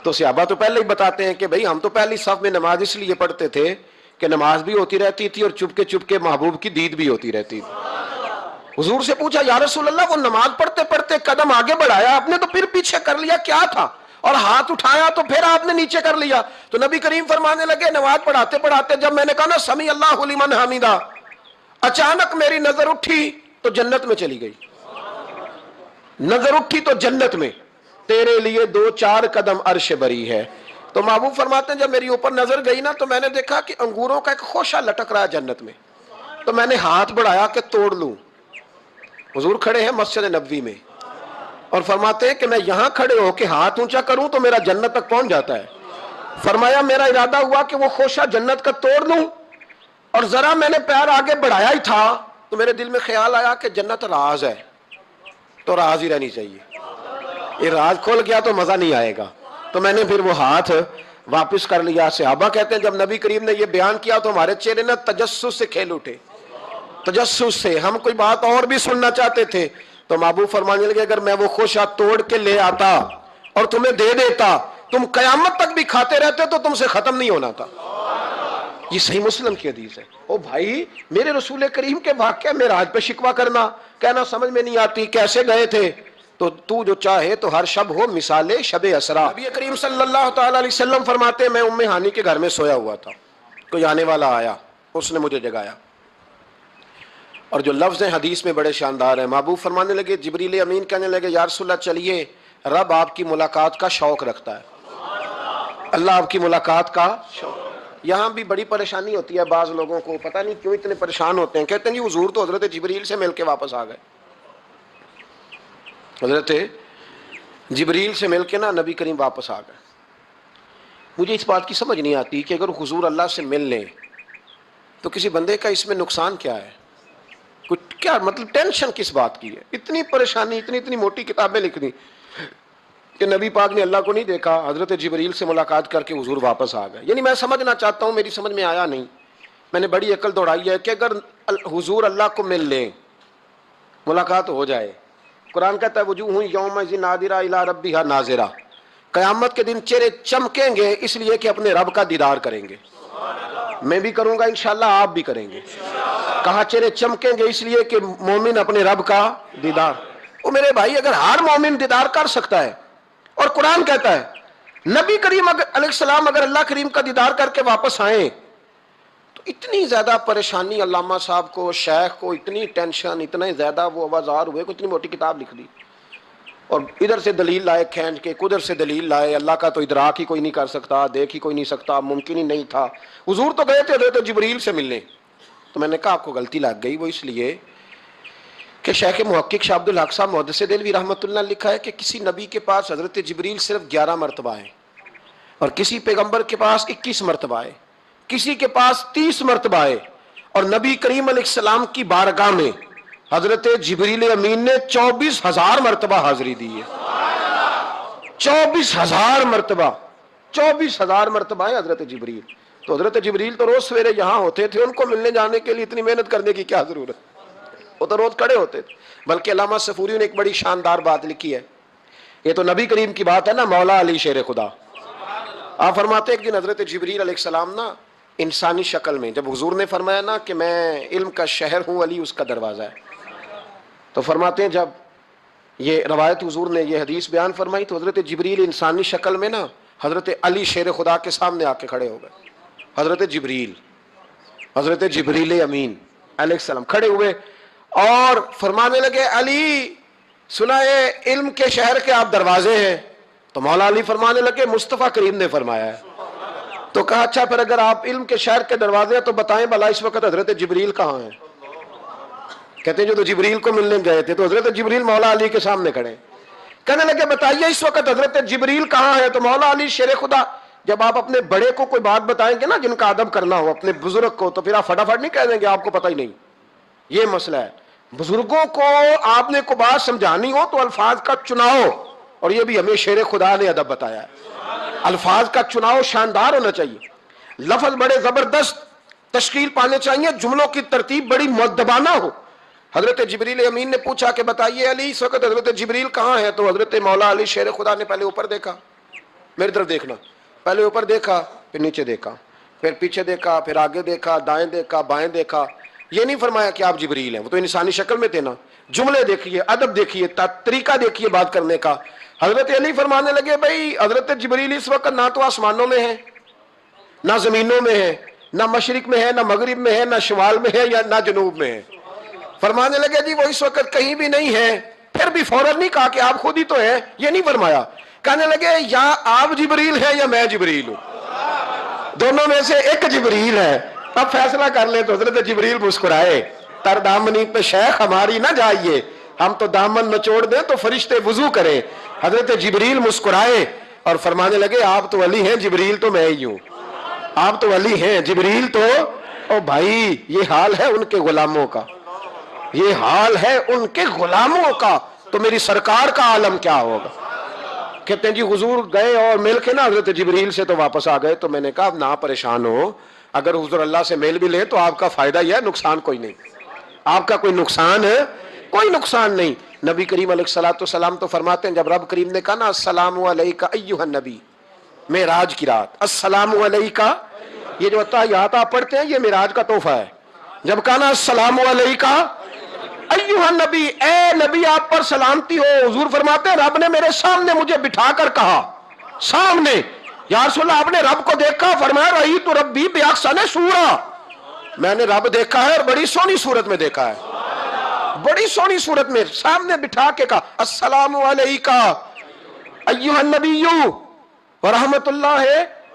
تو صحابہ تو پہلے ہی بتاتے ہیں کہ بھئی ہم تو پہلی صف میں نماز اس لیے پڑھتے تھے کہ نماز بھی ہوتی رہتی تھی اور چپ کے محبوب کی دید بھی ہوتی رہتی تھی. حضور سے پوچھا یا رسول اللہ وہ نماز پڑھتے پڑھتے قدم آگے بڑھایا آپ نے تو پھر پیچھے کر لیا, کیا تھا؟ اور ہاتھ اٹھایا تو پھر آپ نے نیچے کر لیا. تو نبی کریم فرمانے لگے نماز پڑھاتے پڑھاتے جب میں نے کہا نا سمی اللہ لمن حمیدہ, اچانک میری نظر اٹھی تو جنت میں چلی گئی. نظر اٹھی تو جنت میں, تیرے لیے 2-4 قدم عرش بری ہے. تو محبوب فرماتے ہیں جب میری اوپر نظر گئی نا تو میں نے دیکھا کہ انگوروں کا ایک خوشہ لٹک رہا ہے جنت میں. تو میں نے ہاتھ بڑھایا کہ توڑ لوں. حضور کھڑے ہیں مسجد نبوی میں اور فرماتے ہیں کہ میں یہاں کھڑے ہو کے ہاتھ اونچا کروں تو میرا جنت تک پہنچ جاتا ہے. فرمایا میرا ارادہ ہوا کہ وہ خوشہ جنت کا توڑ لوں, اور ذرا میں نے پیر آگے بڑھایا ہی تھا تو میرے دل میں خیال آیا کہ جنت راز ہے تو راز ہی رہنی چاہیے. یہ راز کھول گیا تو مزہ نہیں آئے گا. تو میں نے پھر وہ ہاتھ واپس کر لیا. صحابہ کہتے ہیں جب نبی کریم نے یہ بیان کیا تو ہمارے چہرے نہ تجسس سے کھیل اٹھے, تجسس سے. ہم کوئی بات اور بھی سننا چاہتے تھے تو محبوب فرمانے لگے اگر میں وہ خوشہ توڑ کے لے آتا اور تمہیں دے دیتا تم قیامت تک بھی کھاتے رہتے تو تم سے ختم نہیں ہونا تھا. یہ صحیح مسلم کی حدیث ہے. او بھائی میرے رسول کریم کے واقعہ معراج پہ شکوہ کرنا, کہنا سمجھ میں نہیں آتی کیسے گئے تھے, تو جو چاہے تو ہر شب ہو مثال شب اسرا. نبی کریم صلی اللہ تعالی علیہ وسلم فرماتے ہیں میں ام ہانی کے گھر میں سویا ہوا تھا, کوئی آنے والا آیا, اس نے مجھے جگایا. اور جو لفظ ہیں حدیث میں بڑے شاندار ہیں. محبوب فرمانے لگے جبریل امین کہنے لگے یا رسول اللہ چلیے رب آپ کی ملاقات کا شوق رکھتا ہے, اللہ آپ کی ملاقات کا شوق. یہاں بھی بڑی پریشانی ہوتی ہے بعض لوگوں کو, پتہ نہیں کیوں اتنے پریشان ہوتے ہیں. کہتے ہیں جی حضور تو حضرت جبریل سے مل کے واپس آ گئے. حضرت جبریل سے مل کے نا نبی کریم واپس آ گئے. مجھے اس بات کی سمجھ نہیں آتی کہ اگر حضور اللہ سے مل لیں تو کسی بندے کا اس میں نقصان کیا ہے, کچھ کیا مطلب ٹینشن کس بات کی ہے؟ اتنی پریشانی, اتنی موٹی کتابیں لکھ دی کہ نبی پاک نے اللہ کو نہیں دیکھا, حضرت جبریل سے ملاقات کر کے حضور واپس آ گئے. یعنی میں سمجھنا چاہتا ہوں, میری سمجھ میں آیا نہیں, میں نے بڑی عقل دوڑائی ہے کہ اگر حضور اللہ کو مل لیں ملاقات ہو جائے. قرآن کہتا ہے وجوہ یومئذ ناظرہ الی ربہا ناظرہ, قیامت کے دن چہرے چمکیں گے اس لیے کہ اپنے رب کا دیدار کریں گے. میں بھی کروں گا انشاءاللہ, آپ بھی کریں گے. کہاں چہرے چمکیں گے اس لیے کہ مومن اپنے رب کا دیدار. وہ میرے بھائی اگر ہر مومن دیدار کر سکتا ہے, اور قرآن کہتا ہے نبی کریم علیہ السلام اگر اللہ کریم کا دیدار کر کے واپس آئیں تو اتنی زیادہ پریشانی علامہ صاحب کو, شیخ کو اتنی ٹینشن, اتنے زیادہ وہ آوازار ہوئے کہ اتنی موٹی کتاب لکھ دی. اور ادھر سے دلیل لائے کھینچ کے، ادھر سے دلیل لائے، اللہ کا تو ادراک ہی کوئی نہیں کر سکتا، دیکھ ہی کوئی نہیں سکتا، ممکن ہی نہیں تھا۔ حضور تو گئے تھے حضرت جبریل سے ملنے۔ تو میں نے کہا آپ کو غلطی لگ گئی، وہ اس لیے کہ شیخ محقق شاہ عبد الحق صاحب محدث دہلوی رحمۃ اللہ نے لکھا ہے کہ کسی نبی کے پاس حضرت جبریل صرف 11 مرتبہ آئے، اور کسی پیغمبر کے پاس 21 مرتبہ آئے، کسی کے پاس 30 مرتبہ آئے، اور نبی کریم علیہ السلام کی بارگاہ میں حضرت جبریل امین نے 24,000 مرتبہ حاضری دی ہے۔ 24,000 مرتبہ، 24,000 مرتبہ آئے حضرت جبریل۔ تو حضرت جبریل تو روز سویرے یہاں ہوتے تھے، ان کو ملنے جانے کے لیے اتنی محنت کرنے کی کیا ضرورت، وہ تو روز کھڑے ہوتے تھے۔ بلکہ علامہ صفوری نے ایک بڑی شاندار بات لکھی ہے، یہ تو نبی کریم کی بات ہے نا، مولا علی شیر خدا۔ آپ فرماتے ایک دن حضرت جبریل علیہ السلام نا انسانی شکل میں، جب حضور نے فرمایا نا کہ میں علم کا شہر ہوں، علی اس کا دروازہ ہے، تو فرماتے ہیں جب یہ روایت حضور نے یہ حدیث بیان فرمائی تو حضرت جبریل انسانی شکل میں نا حضرت علی شیر خدا کے سامنے آ کے کھڑے ہو گئے۔ حضرت جبریل امین علیہ السلام کھڑے ہوئے اور فرمانے لگے علی سنا ہے علم کے شہر کے آپ دروازے ہیں؟ تو مولا علی فرمانے لگے مصطفیٰ کریم نے فرمایا ہے۔ تو کہا اچھا پھر اگر آپ علم کے شہر کے دروازے ہیں تو بتائیں بھلا اس وقت حضرت جبریل کہاں ہیں؟ کہتے ہیں جو تو جبریل کو ملنے گئے تھے، تو حضرت جبریل مولا علی کے سامنے کھڑے، کہنے لگے بتائیے اس وقت حضرت جبریل کہاں ہے؟ تو مولا علی شیر خدا، جب آپ اپنے بڑے کو کوئی بات بتائیں گے نا جن کا ادب کرنا ہو اپنے بزرگ کو، تو پھر آپ فٹافٹ نہیں کہہ دیں گے آپ کو پتہ ہی نہیں۔ یہ مسئلہ ہے، بزرگوں کو آپ نے کوئی بات سمجھانی ہو تو الفاظ کا چناؤ، اور یہ بھی ہمیں شیر خدا نے ادب بتایا ہے، الفاظ کا چناؤ شاندار ہونا چاہیے، لفظ بڑے زبردست تشکیل پانے چاہیے، جملوں کی ترتیب بڑی مؤدبانہ ہو۔ حضرت جبریل امین نے پوچھا کہ بتائیے علی اس وقت حضرت جبریل کہاں ہے؟ تو حضرت مولا علی شیر خدا نے پہلے اوپر دیکھا، میری طرف دیکھنا، پہلے اوپر دیکھا، پھر نیچے دیکھا، پھر پیچھے دیکھا، پھر آگے دیکھا، دائیں دیکھا، بائیں دیکھا۔ یہ نہیں فرمایا کہ آپ جبریل ہیں، وہ تو انسانی شکل میں تھے نا۔ جملے دیکھیے، ادب دیکھیے، طریقہ دیکھیے بات کرنے کا۔ حضرت علی فرمانے لگے بھائی حضرت جبریل اس وقت نہ تو آسمانوں میں ہے، نہ زمینوں میں ہے، نہ مشرق میں ہے، نہ مغرب میں ہے، نہ شمال میں ہے، یا نہ جنوب میں ہے۔ فرمانے لگے جی وہ اس وقت کہیں بھی نہیں ہے۔ پھر بھی فوراً نہیں کہا کہ آپ خود ہی تو ہیں، یہ نہیں فرمایا۔ کہنے لگے یا آپ جبریل ہیں یا میں جبریل ہوں، دونوں میں سے ایک جبریل ہے، اب فیصلہ کر لیں۔ تو حضرت جبریل مسکرائے، تر دامنی پہ شیخ ہماری نہ جائیے، ہم تو دامن نچوڑ دیں تو فرشتے وضو کریں۔ حضرت جبریل مسکرائے اور فرمانے لگے آپ تو علی ہیں، جبریل تو میں ہی ہوں۔ آپ تو علی ہیں، جبریل تو، او بھائی یہ حال ہے ان کے غلاموں کا، یہ حال ہے ان کے غلاموں کا، تو میری سرکار کا عالم کیا ہوگا۔ کہتے ہیں جی حضور گئے اور مل کے نا حضرت جبریل سے تو واپس آ گئے۔ تو میں نے کہا نہ پریشان ہو، اگر حضور اللہ سے میل بھی لے تو آپ کا فائدہ ہی ہے، نقصان کوئی نہیں، آپ کا کوئی نقصان ہے، کوئی نقصان نہیں۔ نبی کریم علیہ الصلوۃ والسلام تو فرماتے ہیں جب رب کریم نے کہا نا السلام علیکہ ایھا النبی، معراج کی رات، السلام علیکہ، یہ جو اتحیات آپ پڑھتے ہیں یہ معراج کا تحفہ ہے۔ جب کہا نا السلام علیکہ ایھا النبی، اے نبی آپ پر سلامتی ہو، حضور فرماتے ہیں رب نے میرے سامنے مجھے بٹھا کر کہا، سامنے، یا رسول اللہ آپ نے رب کو دیکھا؟ فرمایا رأیت ربی بأحسن صورۃ، میں نے رب دیکھا ہے اور بڑی سونی صورت میں دیکھا ہے، بڑی سونی صورت میں سامنے بٹھا کے کہا السلام علیکہ ایھا النبی ورحمۃ اللہ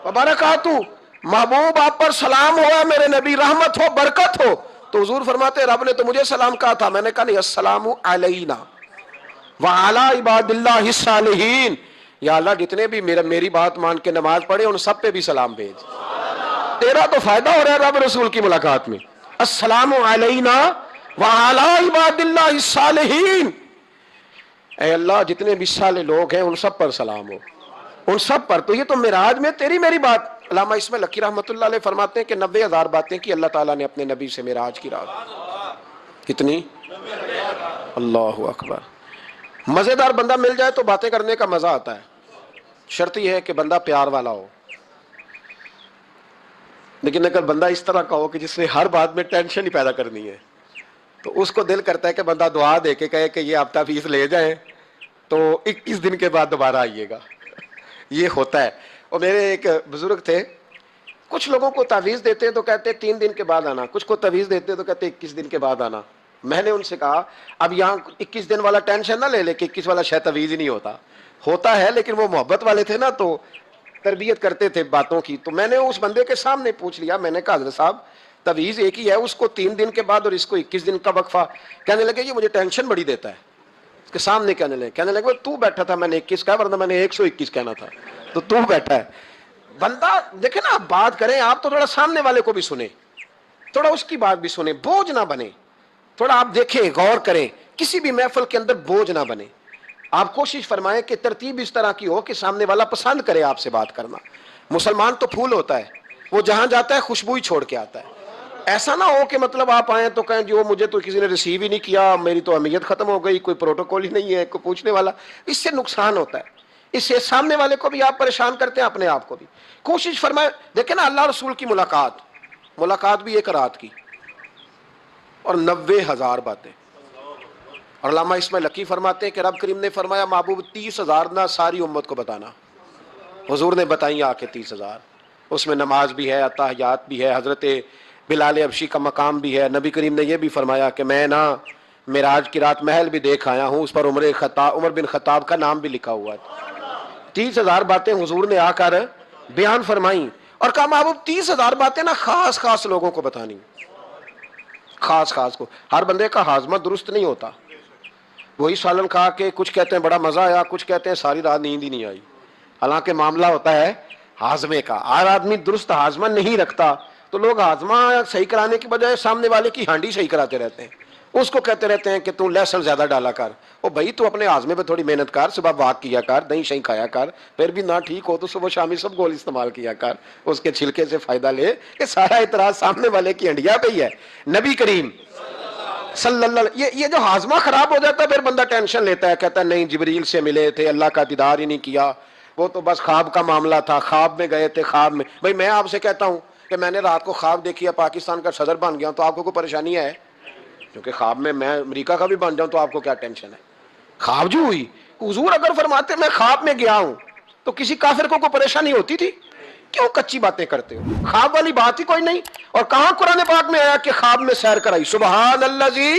وبرکاتہ، محبوب آپ پر سلام ہوا میرے نبی، رحمت ہو، برکت ہو۔ تو حضور فرماتے رب نے تو مجھے سلام کہا تھا، میں نے کہا نہیں السلام علینا وعلی عباد اللہ الصالحین، یا اللہ جتنے بھی میری بات مان کے نماز پڑھے ان سب پہ بھی سلام بھیج، تیرا تو فائدہ ہو رہا ہے رب رسول کی ملاقات میں۔ السلام علینا وعلی عباد اللہ الصالحین، اے اللہ جتنے بھی صالح لوگ ہیں ان سب پر سلام ہو، ان سب پر۔ تو یہ تو معراج میں تیری میری بات۔ علامہ اسماعیل لکی رحمۃ اللہ علیہ فرماتے ہیں کہ 90,000 باتیں کی اللہ تعالیٰ نے اپنے نبی سے معراج کی رات۔ کتنی؟ اللہ اکبر۔ مزیدار بندہ مل جائے تو باتیں کرنے کا مزہ آتا ہے، شرط یہ ہے کہ بندہ پیار والا ہو۔ لیکن اگر بندہ اس طرح کا ہو کہ جس نے ہر بات میں ٹینشن ہی پیدا کرنی ہے تو اس کو دل کرتا ہے کہ بندہ دعا دے کے کہے کہ یہ ہفتہ فیس لے جائیں تو 21 دن کے بعد دوبارہ آئیے گا، یہ ہوتا ہے۔ اور میرے ایک بزرگ تھے، کچھ لوگوں کو تعویذ دیتے ہیں تو کہتے ہیں 3 دن کے بعد آنا، کچھ کو تعویذ دیتے ہیں تو کہتے ہیں 21 دن کے بعد آنا۔ میں نے ان سے کہا اب یہاں 21 دن والا ٹینشن نہ لے لے کہ 21 والا شاید تعویذ ہی نہیں ہوتا ہے، لیکن وہ محبت والے تھے نا تو تربیت کرتے تھے باتوں کی. تو میں نے اس بندے کے سامنے پوچھ لیا، میں نے کہا حضرت صاحب تعویذ ایک ہی ہے، اس کو 3 دن کے بعد اور اس کو 21 دن کا وقفہ. کہنے لگے یہ مجھے ٹینشن بڑی دیتا ہے. اس کے سامنے کہنے لگے تو بیٹھا تھا، میں نے 21 کہا ورنہ میں نے 121 کہنا تھا، تو بیٹھا ہے. بندہ دیکھیں نا، آپ بات کریں آپ تو تھوڑا سامنے والے کو بھی سنیں، تھوڑا اس کی بات بھی سنیں، بوجھ نہ بنے. تھوڑا آپ دیکھیں، غور کریں، کسی بھی محفل کے اندر بوجھ نہ بنے. آپ کوشش فرمائیں کہ ترتیب اس طرح کی ہو کہ سامنے والا پسند کرے آپ سے بات کرنا. مسلمان تو پھول ہوتا ہے، وہ جہاں جاتا ہے خوشبو ہی چھوڑ کے آتا ہے. ایسا نہ ہو کہ مطلب آپ آئیں تو کہیں جو مجھے تو کسی نے ریسیو ہی نہیں کیا، میری تو اہمیت ختم ہو گئی، کوئی پروٹوکول ہی نہیں ہے، کوئی پوچھنے والا. اس سے نقصان ہوتا ہے، اس سے سامنے والے کو بھی آپ پریشان کرتے ہیں، اپنے آپ کو بھی. کوشش فرمائیں. دیکھیں نا، اللہ رسول کی ملاقات بھی 1 رات کی اور 90,000 باتیں. اور علامہ اسماعیل لکی فرماتے ہیں کہ رب کریم نے فرمایا محبوب 30,000 نہ ساری امت کو بتانا. حضور نے بتائی آ کے 30,000. اس میں نماز بھی ہے، اتحیات بھی ہے، حضرت بلال حبشی کا مقام بھی ہے. نبی کریم نے یہ بھی فرمایا کہ میں نا معراج کی رات محل بھی دیکھ آیا ہوں، اس پر عمر بن خطاب کا نام بھی لکھا ہوا ہے. 30,000 باتیں حضور نے آ کر بیان فرمائیں اور کہا محبوب 30,000 باتیں نا خاص لوگوں کو بتانی، خاص کو. ہر بندے کا ہاضمہ درست نہیں ہوتا. وہی سالن کھا کے کچھ کہتے ہیں بڑا مزہ آیا، کچھ کہتے ہیں ساری رات نیند ہی نہیں آئی. حالانکہ معاملہ ہوتا ہے ہاضمے کا. ہر آدمی درست ہاضمہ نہیں رکھتا، تو لوگ ہاضمہ صحیح کرانے کی بجائے سامنے والے کی ہانڈی صحیح کراتے رہتے ہیں. اس کو کہتے رہتے ہیں کہ تو لہسن زیادہ ڈالا کر. او بھائی تو اپنے ہاضمے پہ تھوڑی محنت کر، صبح واک کیا کر، دہی شہی کھایا کر. پھر بھی نہ ٹھیک ہو تو صبح شامی سب گول استعمال کیا کر، اس کے چھلکے سے فائدہ لے. یہ سارا اعتراض سامنے والے کی ہنڈیا پہ ہی ہے. نبی کریم صلی اللہ علیہ، یہ جو ہاضمہ خراب ہو جاتا ہے پھر بندہ ٹینشن لیتا ہے، کہتا ہے نہیں جبریل سے ملے تھے، اللہ کا دیدار ہی نہیں کیا، وہ تو بس خواب کا معاملہ تھا، خواب میں گئے تھے. خواب میں بھائی میں آپ سے کہتا ہوں کہ میں نے رات کو خواب دیکھی ہے پاکستان کا صدر بن گیا، تو آپ کو کوئی پریشانی ہے؟ کیونکہ خواب میں امریکہ کا بھی بن جاؤں تو آپ کو کیا ٹینشن ہے؟ خواب جو ہوئی. حضور اگر فرماتے میں خواب میں گیا ہوں تو کسی کافر کو کوئی پریشانی ہوتی تھی؟ کیوں کچی باتیں کرتے ہو؟ خواب والی بات ہی کوئی نہیں. اور کہاں قرآن پاک میں آیا کہ خواب میں سیر کرائی؟ سبحان الذی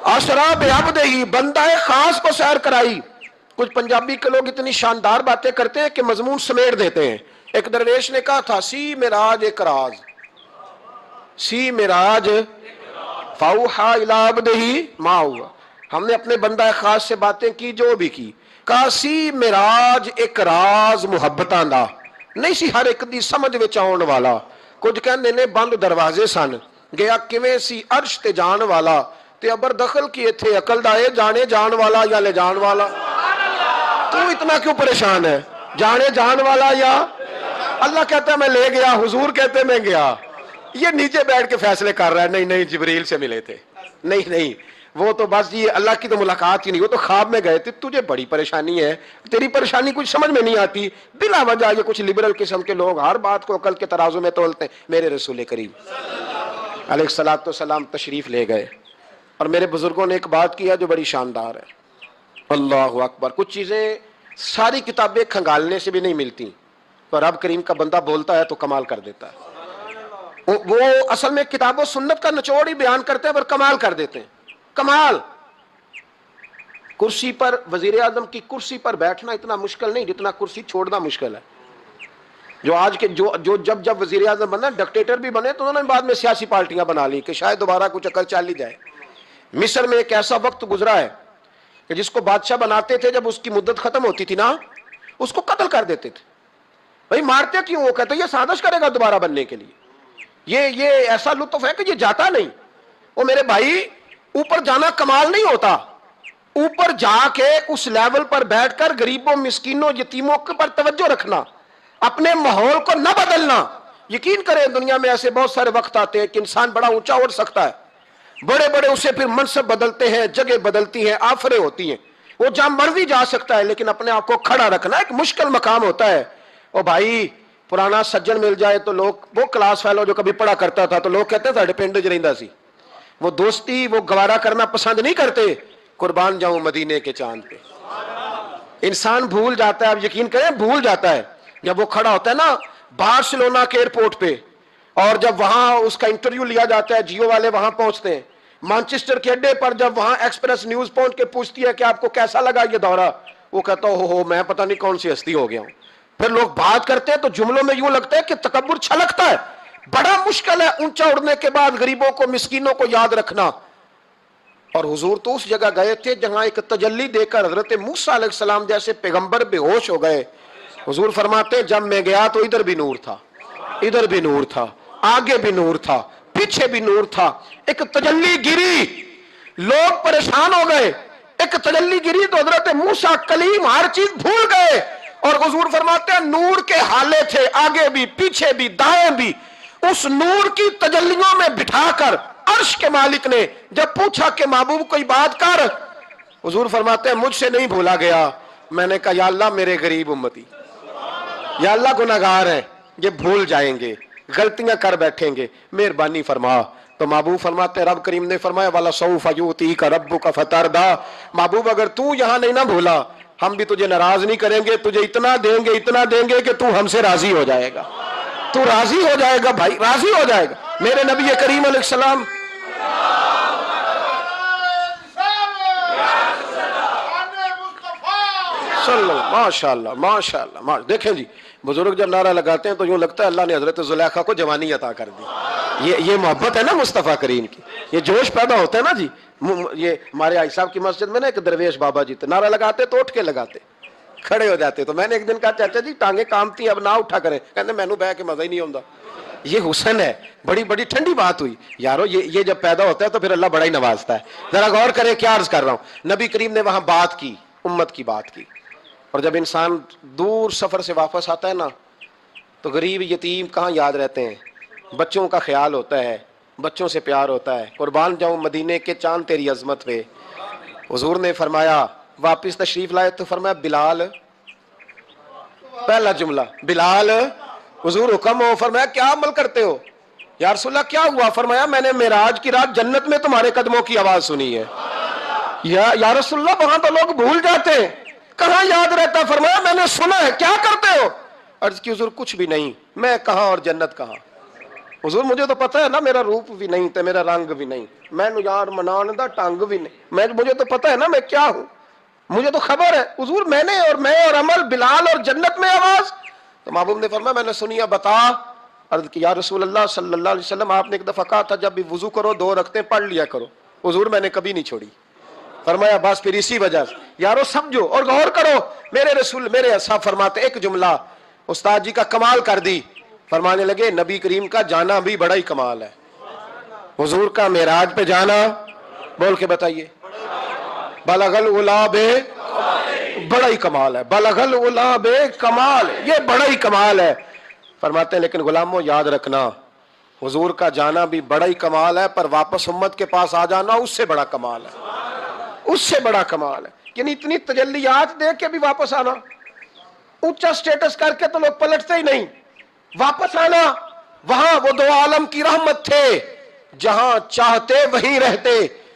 اسریٰ بعبدہ، بندہ خاص کو سیر کرائی. کچھ پنجابی کے لوگ اتنی شاندار باتیں کرتے ہیں کہ مضمون سمیٹ دیتے ہیں. ایک درویش نے کہا تھا سی معراج ایک راز، سی معراج فاوحیٰ الی عبدہ ما ہوا. ہم نے اپنے بندہ خاص سے باتیں کی جو بھی کی. کہا سی معراج ایک راز محبتاں دا نہیں سی ہر ایک دی سمجھ وچ آਉਣ والا. کچھ کہندے نے بند دروازے سن، گیا کیویں سی عرش تے جان والا، تے ابر دخل کی ایتھے عقل دا اے جانے جان والا یا لے جان والا. تو اتنا کیوں پریشان ہے؟ جانے جان والا یا اللہ کہتا ہے میں لے گیا، حضور کہتے میں گیا. یہ نیچے بیٹھ کے فیصلے کر رہا ہے نہیں جبریل سے ملے تھے، نہیں وہ تو بس یہ اللہ کی تو ملاقات ہی نہیں، وہ تو خواب میں گئے تھے. تجھے بڑی پریشانی ہے، تیری پریشانی کچھ سمجھ میں نہیں آتی. بلا وجہ یہ کچھ لبرل قسم کے لوگ ہر بات کو عقل کے ترازو میں تولتے ہیں. میرے رسول کریم علیہ الصلوۃ والسلام تشریف لے گئے اور میرے بزرگوں نے ایک بات کیا جو بڑی شاندار ہے. اللہ اکبر. کچھ چیزیں ساری کتابیں کھنگالنے سے بھی نہیں ملتی، تو رب کریم کا بندہ بولتا ہے تو کمال کر دیتا ہے. وہ اصل میں کتاب و سنت کا نچوڑ ہی بیان کرتے ہیں پر کمال کر دیتے ہیں. کمال. کرسی پر، وزیر اعظم کی کرسی پر بیٹھنا اتنا مشکل نہیں جتنا کرسی چھوڑنا مشکل ہے. جو آج کے جو جب وزیر اعظم بنا، ڈکٹیٹر بھی بنے تو انہوں نے بعد میں سیاسی پارٹیاں بنا لی کہ شاید دوبارہ کچھ عقل چل ہی جائے. مصر میں ایک ایسا وقت گزرا ہے کہ جس کو بادشاہ بناتے تھے جب اس کی مدت ختم ہوتی تھی نا، اس کو قتل کر دیتے تھے. بھائی مارتے کیوں؟ وہ کہتے یہ سازش کرے گا دوبارہ بننے کے لیے. یہ ایسا لطف ہے کہ یہ جاتا نہیں. وہ میرے بھائی اوپر جانا کمال نہیں ہوتا، اوپر جا کے اس لیول پر بیٹھ کر غریبوں مسکینوں یتیموں پر توجہ رکھنا، اپنے ماحول کو نہ بدلنا. یقین کریں دنیا میں ایسے بہت سارے وقت آتے ہیں کہ انسان بڑا اونچا اٹھ سکتا ہے، بڑے اسے پھر منصب بدلتے ہیں، جگہ بدلتی ہیں، آفریں ہوتی ہیں، وہ جہاں مرضی جا سکتا ہے، لیکن اپنے آپ کو کھڑا رکھنا ایک مشکل مقام ہوتا ہے. او بھائی پرانا سجن مل جائے تو لوگ، وہ کلاس فیلو جو کبھی پڑھا کرتا تھا تو لوگ کہتے ہیں ساڈے پنڈ وچ رہندا سی، وہ دوستی وہ گوارا کرنا پسند نہیں کرتے. قربان جاؤں مدینے کے چاند پہ. انسان بھول جاتا ہے، اب یقین کریں بھول جاتا ہے. جب وہ کھڑا ہوتا ہے نا بارسلونا کے ایئرپورٹ پہ، اور جب وہاں اس کا انٹرویو لیا جاتا ہے، جیو والے وہاں پہنچتے ہیں، مانچسٹر کے اڈے پر جب وہاں ایکسپریس نیوز پہنچ کے پوچھتی ہے کہ آپ کو کیسا لگا یہ دورہ، وہ کہتا ہو میں پتہ نہیں کون سی ہستی ہو گیا ہوں. پھر لوگ بات کرتے ہیں تو جملوں میں یوں لگتا ہے کہ تکبر چھلکتا ہے. بڑا مشکل ہے اونچا اڑنے کے بعد غریبوں کو مسکینوں کو یاد رکھنا. اور حضور تو اس جگہ گئے تھے جہاں ایک تجلی دے کر حضرت موسیٰ علیہ السلام جیسے پیغمبر بے ہوش ہو گئے. حضور فرماتے ہیں جب میں گیا تو ادھر بھی نور تھا، ادھر بھی نور تھا، آگے بھی نور تھا، پیچھے بھی نور تھا. ایک تجلی گری، لوگ پریشان ہو گئے. ایک تجلی گری تو حضرت موسیٰ کلیم ہر چیز بھول گئے. اور حضور فرماتے ہیں نور کے حالے تھے، آگے بھی پیچھے بھی دائیں بھی. اس نور کی تجلیوں میں بٹھا کر عرش کے مالک نے جب پوچھا کہ محبوب کوئی بات کر، حضور فرماتے ہیں مجھ سے نہیں بھولا گیا. میں نے کہا یا اللہ میرے غریب امتی، یا اللہ گناہگار ہیں، یہ بھول جائیں گے، غلطیاں کر بیٹھیں گے، مہربانی فرما. تو محبوب فرماتے ہیں رب کریم نے فرمایا وَلَسَوْفَ يُؤْتِيكَ رَبُّكَ فَتَرْضَىٰ. محبوب اگر تو یہاں نہیں نہ بھولا ہم بھی تجھے ناراض نہیں کریں گے، تجھے اتنا دیں گے کہ تو ہم سے راضی ہو جائے گا. تو راضی ہو جائے گا بھائی، راضی ہو جائے گا. میرے نبی کریم علیہ السلام ماشاء اللہ. دیکھیں جی بزرگ جب نعرہ لگاتے ہیں تو یوں لگتا ہے اللہ نے حضرت زلیخا کو جوانی عطا کر دی. یہ محبت ہے نا مصطفیٰ کریم کی، یہ جوش پیدا ہوتا ہے نا جی. یہ ہمارے آئی صاحب کی مسجد میں نا ایک درویش بابا جی تھے، نعرہ لگاتے تو اٹھ کے لگاتے، کھڑے ہو جاتے. تو میں نے ایک دن کہا چاچا جی ٹانگیں کامتی ہیں اب نہ اٹھا کریں. کہتے مینو بہ کے مزہ ہی نہیں آتا. یہ حسن ہے. بڑی ٹھنڈی بات ہوئی یارو. یہ جب پیدا ہوتا ہے تو پھر اللہ بڑا ہی نوازتا ہے. ذرا غور کریں کیا عرض کر رہا ہوں. نبی کریم نے وہاں بات کی، امت کی بات کی. اور جب انسان دور سفر سے واپس آتا ہے نا تو غریب یتیم کہاں یاد رہتے ہیں. بچوں کا خیال ہوتا ہے، بچوں سے پیار ہوتا ہے. قربان جاؤں مدینے کے چاند تیری عظمت پہ. حضور نے فرمایا واپس تشریف لائے تو فرمایا بلال، پہلا جملہ بلال. حضور حکم ہو، فرمایا کیا عمل کرتے ہو؟ یا رسول اللہ کیا ہوا؟ فرمایا میں نے معراج کی رات جنت میں تمہارے قدموں کی آواز سنی ہے. یا رسول اللہ وہاں تو لوگ بھول جاتے ہیں، کہاں یاد رہتا؟ فرمایا میں نے سنا ہے. کیا کرتے ہو؟ عرض کی حضور کچھ بھی نہیں. میں کہاں اور جنت کہاں؟ حضور مجھے تو پتہ ہے نا میرا روپ بھی نہیں تے میرا رنگ بھی نہیں، میں یار منان دا ٹنگ بھی نہیں، مجھے تو پتہ ہے نا میں کیا ہوں، مجھے تو خبر ہے. حضور میں اور عمل بلال اور جنت میں آواز. تو محبوب نے فرمایا میں نے سنیا بتا. عرض کی یا رسول اللہ صلی اللہ علیہ وسلم آپ نے ایک دفعہ کہا تھا جب بھی وضو کرو 2 رکعتیں پڑھ لیا کرو. حضور میں نے کبھی نہیں چھوڑی. فرمایا بس پھر اسی وجہ سے یارو سمجھو اور غور کرو. میرے رسول میرے اصحاب فرماتے ایک جملہ استاد جی کا کمال کر دی. فرمانے لگے نبی کریم کا جانا بھی بڑا ہی کمال ہے. حضور کا معراج پہ جانا بول کے بتائیے بلغ العلا بے، بڑا ہی کمال ہے. بلغ العلا بے کمال، یہ بڑا ہی کمال ہے. فرماتے ہیں لیکن غلاموں یاد رکھنا حضور کا جانا بھی بڑا ہی کمال ہے، پر واپس امت کے پاس آ جانا اس سے بڑا کمال ہے، اس سے بڑا کمال ہے. یعنی اتنی تجلیات دیکھ کے بھی واپس آنا، اونچا سٹیٹس کر کے تو لوگ پلٹتے ہی نہیں. واپس آنا، وہاں وہ 2 عالم کی رحمت تھے، جہاں چاہتے وہیں رہتے.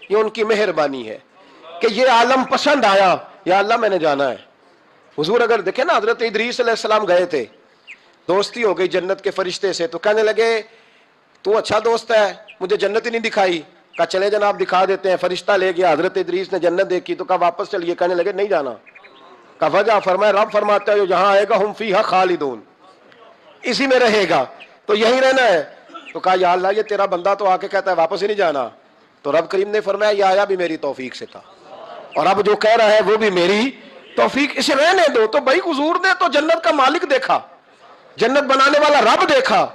یہ ان کی مہربانی ہے کہ یہ عالم پسند آیا. یا اللہ میں نے جانا ہے. حضور اگر دیکھیں نا حضرت ادریس علیہ السلام گئے تھے، دوستی ہو گئی جنت کے فرشتے سے، تو کہنے لگے تو اچھا دوست ہے مجھے جنت ہی نہیں دکھائی. کہا چلے جناب دکھا دیتے ہیں. فرشتہ لے گیا، حضرت ادریس نے جنت دیکھی تو کہا واپس چلیے. کہنے لگے نہیں جانا. کہا وجہ؟ فرمایا رب فرماتا ہے جو جہاں آئے گا ہم فیہا خالدون، اسی میں رہے گا، تو یہیں رہنا ہے. تو کہا یا اللہ یہ تیرا بندہ تو آ کے کہتا ہے واپس ہی نہیں جانا. تو رب کریم نے فرمایا یہ آیا بھی میری توفیق سے تھا، اور اب جو کہہ رہا ہے وہ بھی میری توفیق، اسے رہنے دو. تو بھائی حضور نے تو جنت کا مالک دیکھا، جنت بنانے والا رب دیکھا،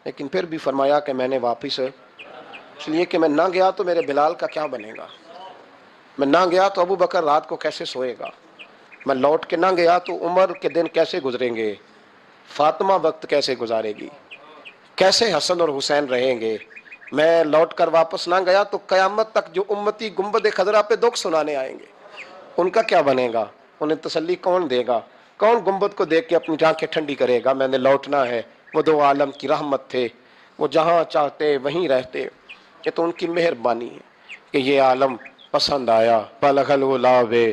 لیکن پھر بھی فرمایا کہ میں نے واپس، اس لیے کہ میں نہ گیا تو میرے بلال کا کیا بنے گا، میں نہ گیا تو ابو بکر رات کو کیسے سوئے گا، میں لوٹ کے نہ گیا تو عمر کے دن کیسے گزریں گے، فاطمہ وقت کیسے گزارے گی، کیسے حسن اور حسین رہیں گے. میں لوٹ کر واپس نہ گیا تو قیامت تک جو امتی گنبد خضرا پہ دکھ سنانے آئیں گے ان کا کیا بنے گا، انہیں تسلی کون دے گا، کون گنبد کو دیکھ کے اپنی آنکھیں ٹھنڈی کرے گا. میں نے لوٹنا ہے. وہ 2 عالم کی رحمت تھے، وہ جہاں چاہتے وہیں رہتے. یہ تو ان کی مہربانی ہے کہ یہ عالم پسند آیا. بلغ العلا بے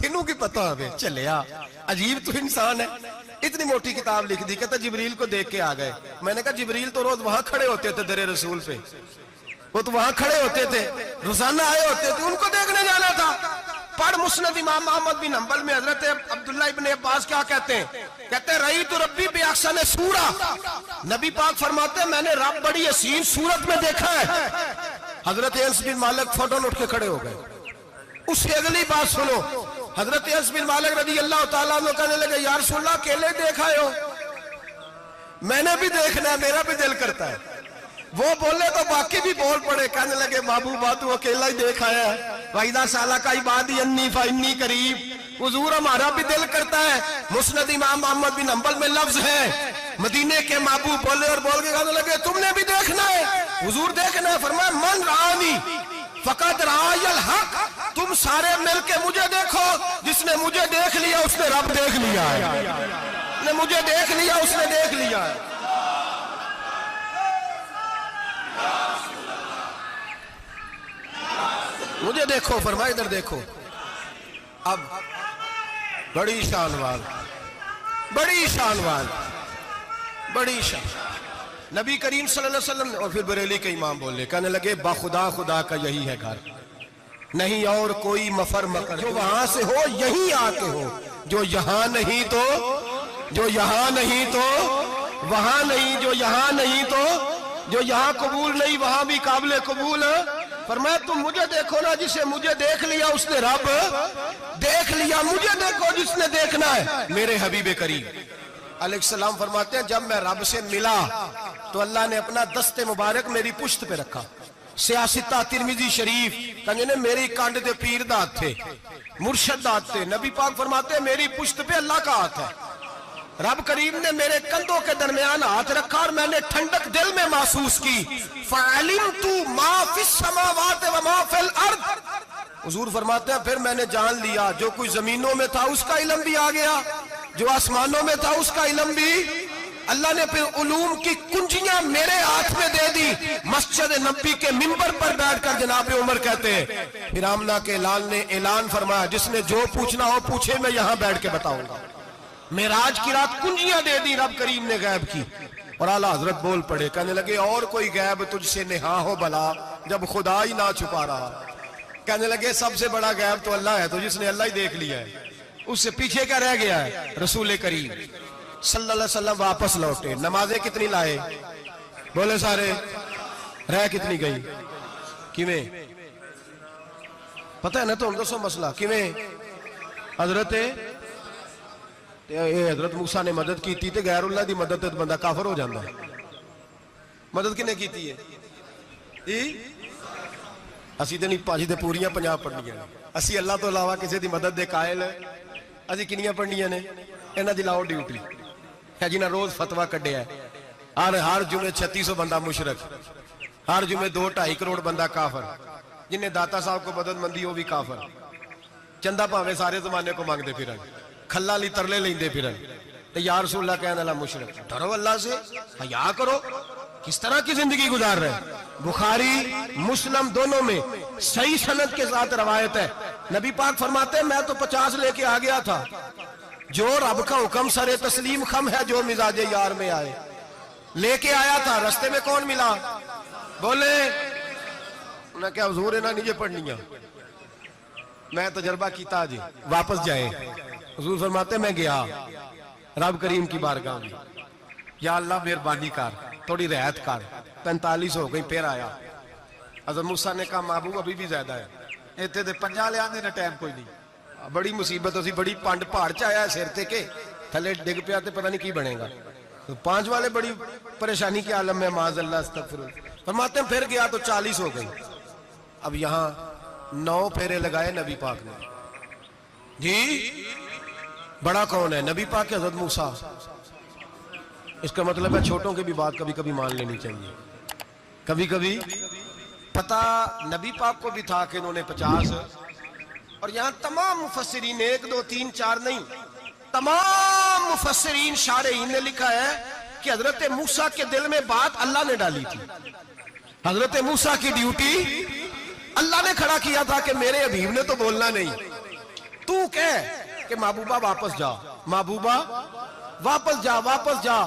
تینوں کی پتہ ہوئے چلیا عجیب تو انسان ہے. اتنی موٹی کتاب لکھ دی. کہتا جبریل کو دیکھ کے آ گئے. میں نے کہا جبریل تو روز وہاں کھڑے ہوتے تھے در رسول پہ, وہ تو وہاں کھڑے ہوتے تھے, روزانہ آئے ہوتے تھے, ان کو دیکھنے جانا تھا. پڑھ مسند امام احمد بن حنبل میں حضرت عبداللہ ابن عباس کیا کہتے ہیں, کہتے ہیں رئی تو ربی بے احسن سورہ. نبی پاک فرماتے ہیں میں نے رب بڑی حسین صورت میں دیکھا ہے. حضرت انس بن مالک فوٹو اٹھ کے کھڑے ہو گئے. اس سے اگلی بات سنو, حضرت انس بن مالک رضی اللہ تعالیٰ عنہ کہنے لگے یا رسول اللہ اکیلے دیکھا ہو؟ میں نے بھی دیکھنا ہے, میرا بھی دل کرتا ہے. وہ بولے تو باقی بھی بول پڑے, کہنے لگے محبوبہ تو اکیلا ہی دیکھا ہے. وَإِذَا سَأَلَكَ عِبَادِي عَنِّي فَإِنِّي قَرِيبٌ. حضور ہمارا بھی دل کرتا ہے. مسند امام احمد بن حنبل میں لفظ ہے مدینے کے محبوب بولے اور بول کے کہنے لگے تم نے بھی دیکھنا ہے؟ حضور دیکھنا ہے. فرمایا من رآنی فقط رآی الحق. تم سارے مل کے مجھے دیکھو, جس نے مجھے دیکھ لیا اس نے رب دیکھ لیا ہے. نے مجھے دیکھ لیا اس نے دیکھ لیا ہے. مجھے دیکھو, فرمایا ادھر دیکھو. اب بڑی شان وال, بڑی شان وال, بڑی شان. نبی کریم صلی اللہ علیہ وسلم اور پھر بریلی کے امام بولے, کہنے لگے با خدا خدا کا یہی ہے گھر, نہیں اور کوئی مفر مکر. جو وہاں سے ہو یہیں آتے ہو, جو یہاں نہیں تو, جو یہاں نہیں تو وہاں نہیں, جو یہاں نہیں تو, جو یہاں قبول نہیں وہاں بھی قابل قبول. فرمایا تم مجھے دیکھو نا, جسے مجھے دیکھ لیا اس نے رب دیکھ لیا. مجھے دیکھو جس نے دیکھنا ہے میرے حبیب کریم علیہ السلام. فرماتے ہیں جب میں رب سے ملا تو اللہ نے اپنا دست مبارک میری پشت پہ رکھا. سیاستہ ترمذی شریف کہنے نے میری کانڈ دے پیر دات تھے, مرشد دات تھے. نبی پاک فرماتے ہیں میری پشت پہ اللہ کا ہاتھ ہے. رب کریم نے میرے کندھوں کے درمیان ہاتھ رکھا اور میں نے ٹھنڈک دل میں محسوس کی. فَعَلِمْتُ مَا فِي السَّمَاوَاتِ وَمَا فِي الْأَرْضِ. حضور فرماتے ہیں پھر میں نے جان لیا جو کوئی زمینوں میں تھا اس کا علم بھی آ گیا, جو آسمانوں میں تھا اس کا علم بھی. اللہ نے پھر علوم کی کنجیاں میرے ہاتھ میں دے دی. مسجد نبی کے منبر پر بیٹھ کر جناب عمر کہتے ہیں پھر آمنہ کے لال نے اعلان فرمایا جس نے جو پوچھنا ہو پوچھے, میں یہاں بیٹھ کے بتاؤں گا. معراج کی رات کنجیاں دے دی رب کریم نے غیب کی. اور اعلیٰ حضرت بول پڑے, کہنے لگے اور کوئی غیب تجھ سے نہا ہو بلا جب خدا ہی نہ چھپا رہا. کہنے لگے سب سے بڑا غیب تو اللہ ہے, تو جس نے اللہ ہی دیکھ لیا ہے اس سے پیچھے کیا رہ گیا ہے. رسول کریم صلی اللہ علیہ وسلم واپس لوٹے. نمازیں کتنی لائے بولے سارے, رہ کتنی گئی, کیویں پتہ ہے نا تو ہم دسو مسئلہ کیویں. حضرت موسیٰ نے مدد کی تھی تے غیر اللہ دی مدد تے بندہ کافر ہو جاندہ. مدد کنے کی تھی ہے اسی تے نہیں پاجی تے پوریاں 50 پڑھنیاں نے. اسی اللہ تو علاوہ کسی دی مدد دے قائل اسی کنیاں پڑھنیاں نے. انہاں دی لاؤ ڈیوٹی ہے جنہاں روز فتویٰ کڈے ہے. ہر جمعے 3600 بندہ مشرک, ہر جمعے 2-2.5 کروڑ بندہ کافر. جنہیں داتا صاحب کو مدد مندی ہو بھی کافر. چندہ پاوے سارے زمانے کو مانگ دے پھرن, کھلا لی ترلے لیں دے پھرن. یا رسول اللہ کہنے اللہ مشرک. ڈرو اللہ سے, حیا کرو. کس طرح کی زندگی گزار رہے. بخاری مسلم دونوں میں صحیح سند کے ساتھ روایت ہے. نبی پاک فرماتے ہیں میں تو 50 لے کے آ گیا تھا. جو رب کا حکم سر تسلیم خم ہے جو مزاج یار میں آئے لے کے آیا تھا. رستے میں کون ملا بولے انہیں کیا حضور انہاں نیجے پڑھنیاں, میں تجربہ کیتا جی واپس جائے. حضور فرماتے میں گیا رب کریم کی بارگاہ میں, یا اللہ مہربانی کر تھوڑی رعایت کر. 45 ہو گئی پھر آیا. حضرت موسیٰ نے کہا محبوب ابھی بھی زیادہ ہے. ایتھے دے 50 لے آنے نا ٹائم کوئی نہیں. بڑی مصیبت اسی بڑی پانڈ پہاڑ چایا ہے سر تے کے تھلے ڈگ پیا تے پتہ نہیں کی بنے گا. 5 والے بڑی پریشانی کے عالم میں معاذ اللہ استغفر. فرماتے ہیں پھر گیا تو 40 ہو گئی. اب یہاں 9 پھیرے لگائے نبی پاک نے. جی بڑا کون ہے نبی پاک کے حضرت موسیٰ. اس کا مطلب ہے چھوٹوں کی بھی بات کبھی کبھی مان لینی چاہیے. کبھی کبھی پتہ نبی پاک کو بھی تھا کہ انہوں نے 50. اور یہاں تمام مفسرین 1 2 3 4 نہیں, تمام مفسرین شارحین نے لکھا ہے کہ حضرت موسیٰ کے دل میں بات اللہ نے ڈالی تھی. حضرت موسیٰ کی ڈیوٹی اللہ نے کھڑا کیا تھا کہ میرے حبیب نے تو بولنا نہیں. تو کہہ کہ محبوبہ واپس جا، محبوبہ واپس جا، واپس جا،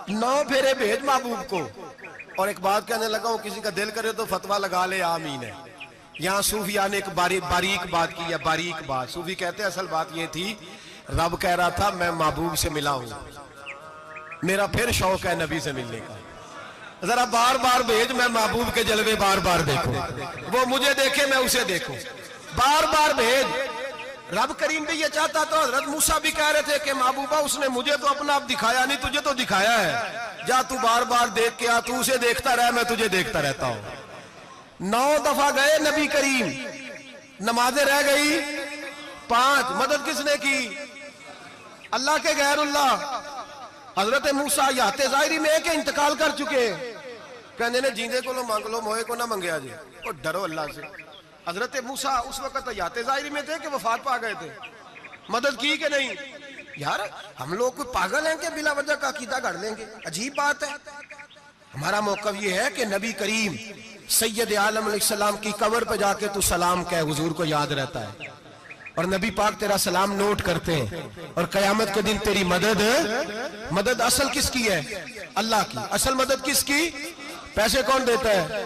9 پھیرے بھیج محبوب کو۔ اور ایک بات کہنے لگا ہوں، کسی کا دل کرے تو فتویٰ لگا لے، آمین ہے۔ یہاں صوفیاء نے ایک باریک بات کی ہے، باریک بات۔ صوفی کہتے ہیں اصل بات یہ تھی، رب کہہ رہا تھا میں محبوب سے ملا ہوں، میرا پھر شوق ہے نبی سے ملنے کا، ذرا بار بار بھیج، میں محبوب کے جلوے بار بار دیکھوں، وہ مجھے دیکھے میں اسے دیکھوں، بار بار بھیج۔ رب کریم بھی یہ چاہتا تو حضرت موسیٰ بھی کہہ رہے تھے کہ محبوبہ اس نے مجھے تو اپنا آپ دکھایا نہیں، تجھے تو دکھایا ہے، جا تو بار بار دیکھ کے آ، تو اسے دیکھتا رہ، میں تجھے دیکھتا رہتا ہوں۔ 9 دفعہ گئے نبی کریم، نمازیں رہ گئی 5، مدد کس نے کی؟ اللہ کے غیر اللہ۔ حضرت موسیٰ یات ظاہری میں کہ انتقال کر چکے، کہنے نے جیندے کو لو مانگ لو، موئے کو نہ منگیا جی، اور ڈرو اللہ سے۔ حضرت موسیٰ اس وقت یات ظاہری میں تھے کہ وفات پا گئے تھے، مدد کی کہ نہیں؟ یار ہم لوگ کوئی پاگل ہیں کہ بلا وجہ کا عقیدہ گھڑ لیں گے؟ عجیب بات ہے۔ ہمارا موقف یہ ہے کہ نبی کریم سید عالم علیہ السلام کی قبر پہ جا کے تو سلام کہے، حضور کو یاد رہتا ہے، اور نبی پاک تیرا سلام نوٹ کرتے ہیں، اور قیامت کے دن تیری مدد اصل کس کی ہے؟ اللہ کی۔ اصل مدد کس کی؟ پیسے کون دیتا ہے؟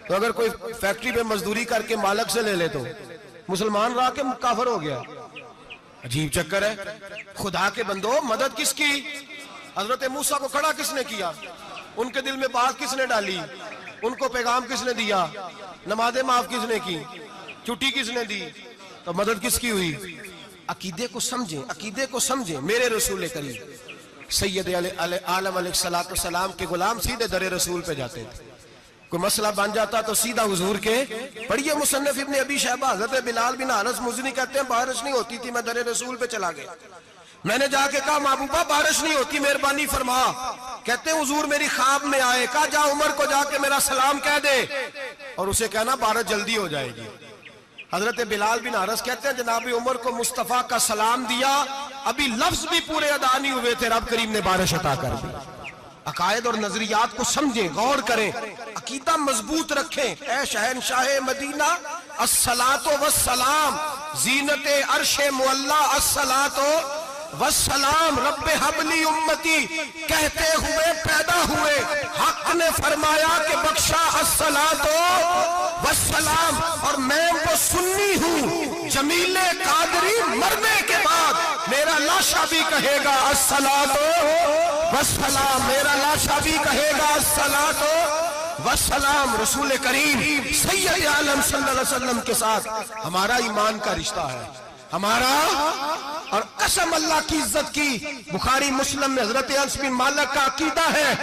تو اگر کوئی فیکٹری پہ مزدوری کر کے مالک سے لے لے تو مسلمان رہا کے کافر ہو گیا، عجیب چکر ہے۔ خدا کے بندو، مدد کس کی؟ حضرت موسیٰ کو کھڑا کس نے کیا؟ ان کے دل میں بات کس نے ڈالی؟ ان کو پیغام کس نے دیا؟ نمازیں معاف کس نے کی؟ چھٹی کس نے دی؟ تو مدد کس کی ہوئی؟ عقیدے کو سمجھیں، عقیدے کو سمجھیں۔ میرے رسول کریم سید عالم علیہ السلام کے غلام سیدھے در رسول پہ جاتے تھے، کوئی مسئلہ بن جاتا تو سیدھا حضور کے پڑھیے مصنف ابن ابی شیبہ، حضرت بلال بن حارث مزنی کہتے ہیں بارش نہیں ہوتی تھی، میں در رسول پہ چلا گیا، میں نے جا کے کہا محبوبہ بارش نہیں ہوتی، مہربانی فرما۔ کہتے ہیں حضور میری خواب میں آئے، کہا جا عمر کو جا کے میرا سلام کہہ دے، اور اسے کہنا بارش جلدی ہو جائے گی۔ حضرت بلال بن حارث کہتے ہیں جناب عمر کو مصطفیٰ کا سلام دیا، ابھی لفظ بھی پورے ادا نہیں ہوئے تھے، رب کریم نے بارش عطا کر دی۔ عقائد اور نظریات کو سمجھیں، غور کریں، عقیدہ مضبوط رکھیں۔ اے شہنشاہ مدینہ الصلاۃ والسلام، زینت عرش معلی الصلاۃ والسلام، رب حبلی امتی کہتے ہوئے پیدا ہوئے، حق نے فرمایا کہ بخشا الصلاۃ والسلام، اور میں وہ سنی ہوں جمیل قادری مرنے کے بعد میرا لاشا بھی کہے گا الصلاۃ والسلام، میرا لاشا بھی کہے گا الصلاۃ والسلام۔ رسول کریم سید عالم صلی اللہ علیہ وسلم کے ساتھ ہمارا ایمان کا رشتہ ہے، ہمارا، اور قسم اللہ کی عزت کی، بخاری مسلم میں حضرت انس بن مالک کا عقیدہ ہے،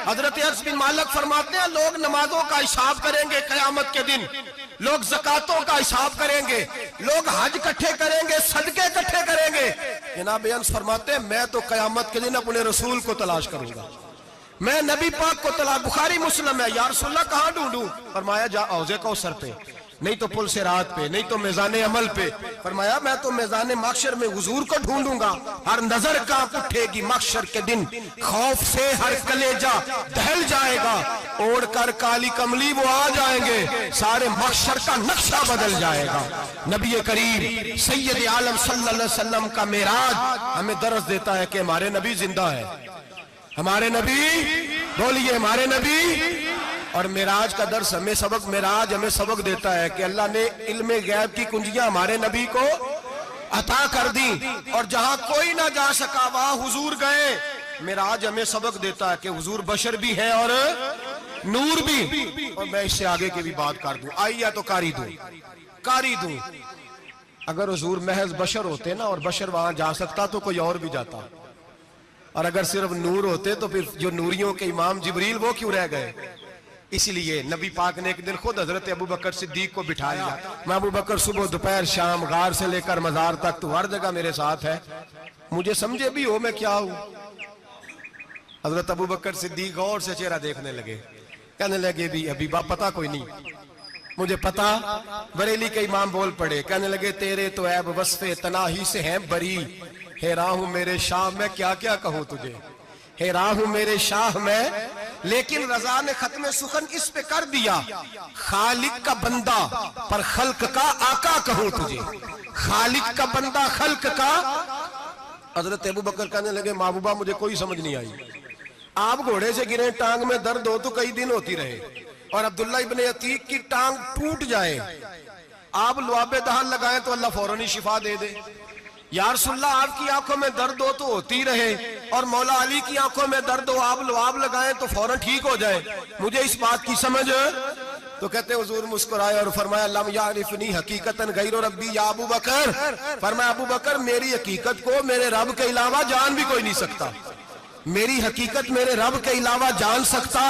حضرت انس بن مالک فرماتے ہیں لوگ نمازوں کا حساب کریں گے قیامت کے دن، لوگ زکاتوں کا حساب کریں گے، لوگ حج اکٹھے کریں گے، صدقے اکٹھے کریں گے۔ جناب انس فرماتے ہیں میں تو قیامت کے دن اپنے رسول کو تلاش کروں گا، میں نبی پاک کو تلاش، بخاری مسلم ہے، یا رسول اللہ کہاں ڈھونڈوں؟ فرمایا جا حوض کوثر پہ، نہیں تو پل صراط پہ، نہیں تو میزان عمل پہ۔ فرمایا میں تو میزان محشر میں حضور کو ڈھونڈوں گا، ہر نظر کانپ اٹھے گی محشر کے دن، خوف سے ہر کلیجہ دہل جائے گا، اوڑھ کر کالی کملی وہ آ جائیں گے، سارے محشر کا نقشہ بدل جائے گا۔ نبی کریم سید عالم صلی اللہ علیہ وسلم کا معراج ہمیں درس دیتا ہے کہ ہمارے نبی زندہ ہے، ہمارے نبی، بولیے ہمارے نبی۔ اور معراج کا درس ہمیں سبق، معراج ہمیں سبق دیتا ہے کہ اللہ نے علم غیب کی کنجیاں ہمارے نبی کو عطا کر دی، اور جہاں کوئی نہ جا سکا وہاں حضور گئے۔ معراج ہمیں سبق دیتا ہے کہ حضور بشر بھی ہے اور نور بھی۔ اور میں اس سے آگے کی بھی بات کر دوں، آئیے تو کاری دوں۔ اگر حضور محض بشر ہوتے نا اور بشر وہاں جا سکتا تو کوئی اور بھی جاتا، اور اگر صرف نور ہوتے تو پھر جو نوریوں کے امام جبریل وہ کیوں رہ گئے؟ اس لیے نبی پاک نے ایک دن خود حضرت ابوبکر صدیق کو بٹھایا، میں ابوبکر صبح دوپہر شام غار سے لے کر مزار تک تو ہر جگہ میرے ساتھ ہے، مجھے سمجھے بھی ہو میں کیا ہوں۔ حضرت ابوبکر صدیق غور سے چہرہ دیکھنے لگے، کہنے لگے بھی ابھی پتہ کوئی نہیں، مجھے پتہ۔ بریلی کے امام بول پڑے، کہنے لگے تیرے تو عیب وصف تناہی سے ہیں بری، حیران ہوں میرے شاہ میں کیا کیا کہوں تجھے، حیران ہوں میرے شاہ میں لیکن رضا نے ختم سخن اس پہ کر دیا، خالق کا بندہ پر خلق کا آقا کہوں تجھے، خالق کا بندہ خلق کا۔ حضرت ابو بکر کہنے لگے محبوبہ مجھے کوئی سمجھ نہیں آئی، آپ گھوڑے سے گریں ٹانگ میں درد ہو تو کئی دن ہوتی رہے، اور عبداللہ ابن عتیق کی ٹانگ ٹوٹ جائے، آپ لعاب دہن لگائیں تو اللہ فوراً ہی شفا دے دے۔ یا رسول اللہ آپ کی آنکھوں میں درد ہو تو ہوتی رہے، اور مولا علی کی آنکھوں میں درد ہو آپ لعاب لگائیں تو فوراً ٹھیک ہو جائے، مجھے اس بات کی سمجھ۔ تو کہتے حضور مسکرائے اور فرمایا لم یعرفنی حقیقتاً غیر ربی یا ابو بکر، فرمایا ابو بکر میری حقیقت کو میرے رب کے علاوہ جان بھی کوئی نہیں سکتا، میری حقیقت میرے رب کے علاوہ جان سکتا،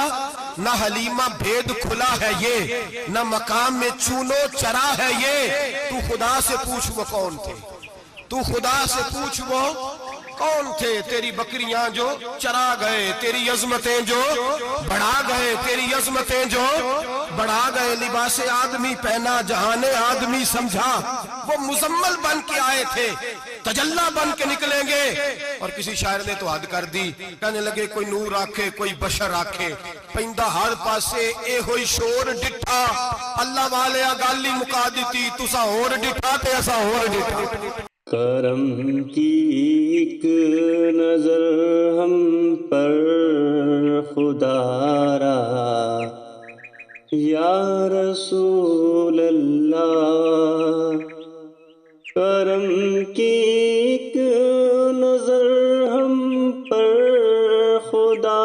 نہ حلیمہ بھید کھلا ہے یہ، نہ مقام میں چونو چرا ہے یہ، تو خدا سے پوچھ وہ کون تھے، تو خدا سے پوچھ وہ کون تھے، تیری بکریاں جو چرا گئے، تیری عظمتیں جو بڑھا گئے، تیری عظمتیں جو بڑھا گئے، لباس آدمی پہنا جہان آدمی سمجھا، وہ مزمل بن کے آئے تھے تجلی بن کے نکلیں گے۔ اور کسی شاعر نے تو حد کر دی، کہنے لگے کوئی نور آکھے کوئی بشر آکھے، پیندہ ہر پاسے اے ہوئی شور ڈٹھا، اللہ والے گالی مکا دیتی تسا اور ڈٹھا تے ایسا اور ڈٹھا۔ کرم کی ایک نظر ہم پر خدا را، یا رسول اللہ، کرم کی ایک نظر ہم پر خدا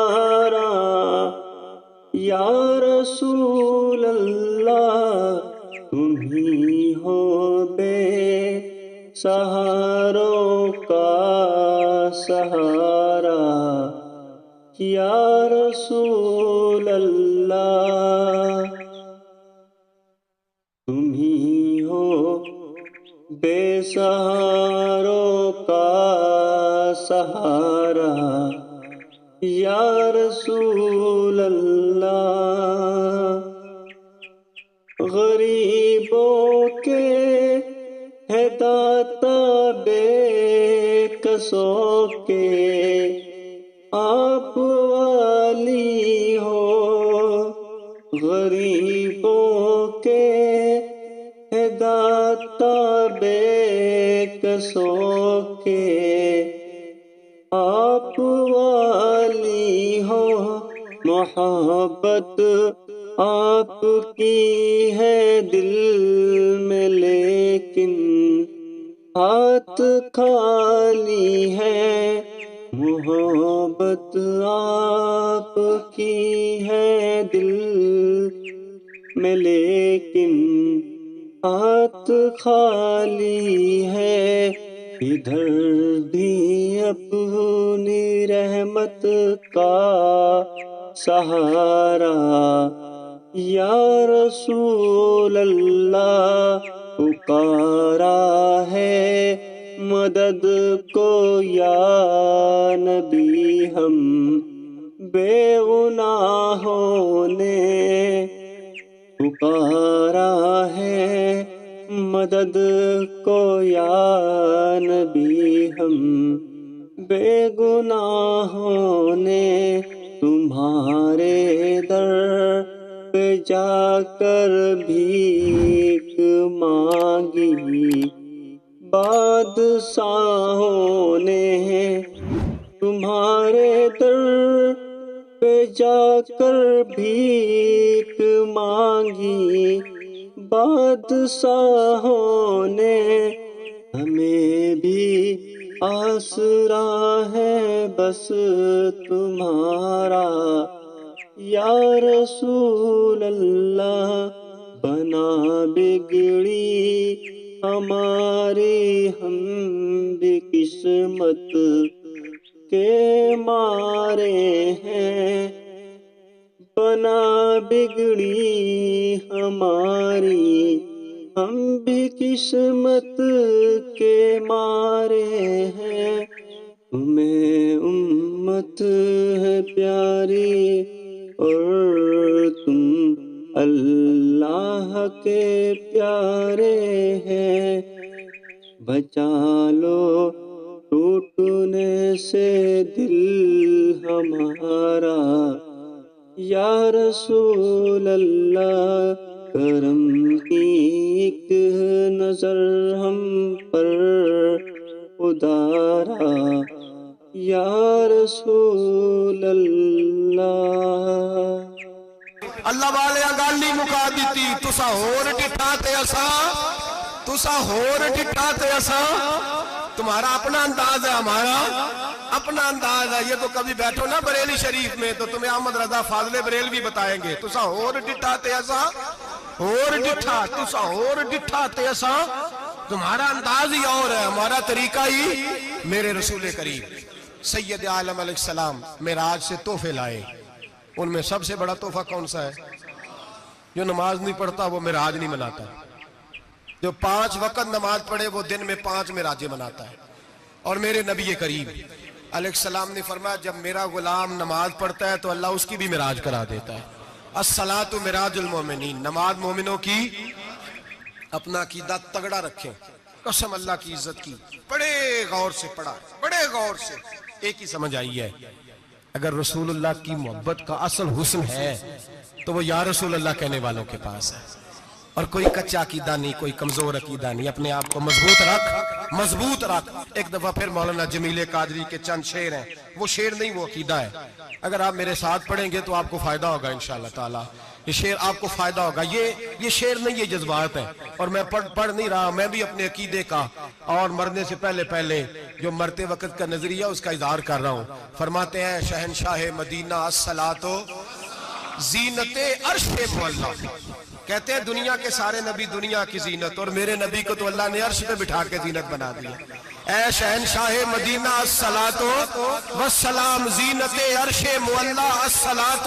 را، یا رسول اللہ، تم ہی ہو بے سہاروں کا سہارا، یا رسول اللہ، تم ہی ہو بے سہاروں کا سہارا، یا رسول اللہ، غریبوں کے ہے داتا بے کسوں کے، آپ والی ہو، غریبوں کے ہے داتا بے کسوں کے، آپ والی ہو، محبت آپ کی ہے دل میں لیکن ہاتھ خالی ہے، محبت آپ کی ہے دل میں لیکن ہاتھ خالی ہے، ادھر بھی اپنی رحمت کا سہارا، یا رسول اللہ، پکارا ہے مدد کو یا نبی ہم بے گناہوں نے، پکارا ہے مدد کو یا نبی ہم بے گناہوں نے، تمہارے در پہ جا کر بھیک مانگی بادشاہوں نے، تمہارے در پہ جا کر بھیک مانگی بادشاہوں نے، ہمیں بھی آسرا ہے بس تمہارا، یا رسول اللہ، بنا بگڑی ہماری ہم بھی قسمت کے مارے ہیں، بنا بگڑی ہماری ہم بھی قسمت کے مارے ہیں، تمہیں امت ہے پیاری اور تم اللہ کے پیارے ہیں، بچا لو ٹوٹنے سے دل ہمارا، یا رسول اللہ کرم کی ایک نظر ہم پر ادارا، یا رسول اللہ۔ اللہ والے گالی مکا دیتی، تسا ہور ڈٹھا تے اساں، تمہارا اپنا انداز ہے، ہمارا اپنا انداز ہے۔ یہ تو کبھی بیٹھو نا بریلی شریف میں تو تمہیں احمد رضا فاضل بریلوی بتائیں گے، تسا ہور ڈٹھا تے اساں، تمہارا انداز ہی اور ہے، ہمارا طریقہ ہی۔ میرے رسول کریم سید عالم علیہ السلام معراج سے تحفے لائے، ان میں سب سے بڑا تحفہ کون سا ہے؟ جو نماز نہیں پڑھتا وہ معراج نہیں مناتا، جو 5 وقت نماز پڑھے وہ دن میں 5 معراجیں مناتا ہے۔ اور میرے نبی کریم علیہ السلام نے فرمایا جب میرا غلام نماز پڑھتا ہے تو اللہ اس کی بھی معراج کرا دیتا ہے۔ الصلاۃ معراج المومنین، نماز مومنوں کی۔ اپنا عقیدہ تگڑا رکھیں، قسم اللہ کی عزت کی، بڑے غور سے پڑھا، بڑے غور سے۔ ایک ہی سمجھ آئی ہے، اگر رسول اللہ کی محبت کا اصل حسن ہے تو وہ یا رسول اللہ کہنے والوں کے پاس ہے، اور کوئی کچا عقیدہ نہیں، کوئی کمزور عقیدہ نہیں۔ اپنے آپ کو مضبوط رکھ۔ ایک دفعہ پھر مولانا جمیل قادری کے چند شعر ہیں، وہ شعر نہیں وہ عقیدہ ہے۔ اگر آپ میرے ساتھ پڑھیں گے تو آپ کو فائدہ ہوگا انشاءاللہ تعالی، یہ شعر آپ کو فائدہ ہوگا۔ یہ شعر نہیں، یہ جذبات ہیں، اور میں پڑھ نہیں رہا، میں بھی اپنے عقیدے کا اور مرنے سے پہلے جو مرتے وقت کا نظریہ اس کا اظہار کر رہا ہوں۔ فرماتے ہیں شہنشاہ مدینہ الصلاۃ زینت عرش مولا، کہتے ہیں دنیا کے سارے نبی دنیا کی زینت، اور میرے نبی کو تو اللہ نے عرش پہ بٹھا کے زینت بنا دیا۔ اے شہنشاہ مدینہ الصلاۃ والسلام زینت عرش مولا، الصلاۃ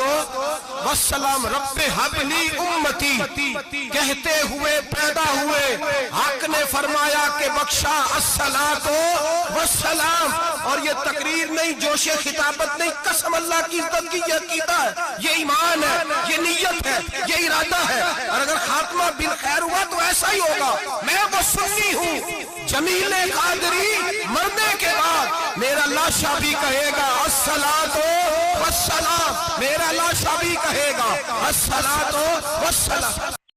والسلام رب حب لی امتی، کہتے ہوئے پیدا ہوئے حق نے فرمایا کہ بخشا الصلاۃ والسلام۔ اور یہ تقریر نہیں، جوش خطابت نہیں، قسم اللہ کی عزت کی، یہ عقیدہ ہے، یہ ایمان ہے، یہ نیت ہے، یہ ارادہ ہے۔ اور اگر خاتمہ بالخیر ہوا تو ایسا ہی ہوگا۔ میں وہ سنی ہوں، جمیل قادری مرنے کے بعد میرا لاشا بھی کہے گا الصلاۃ والسلام، میرا لاشا بھی کہے گا الصلاۃ والسلام۔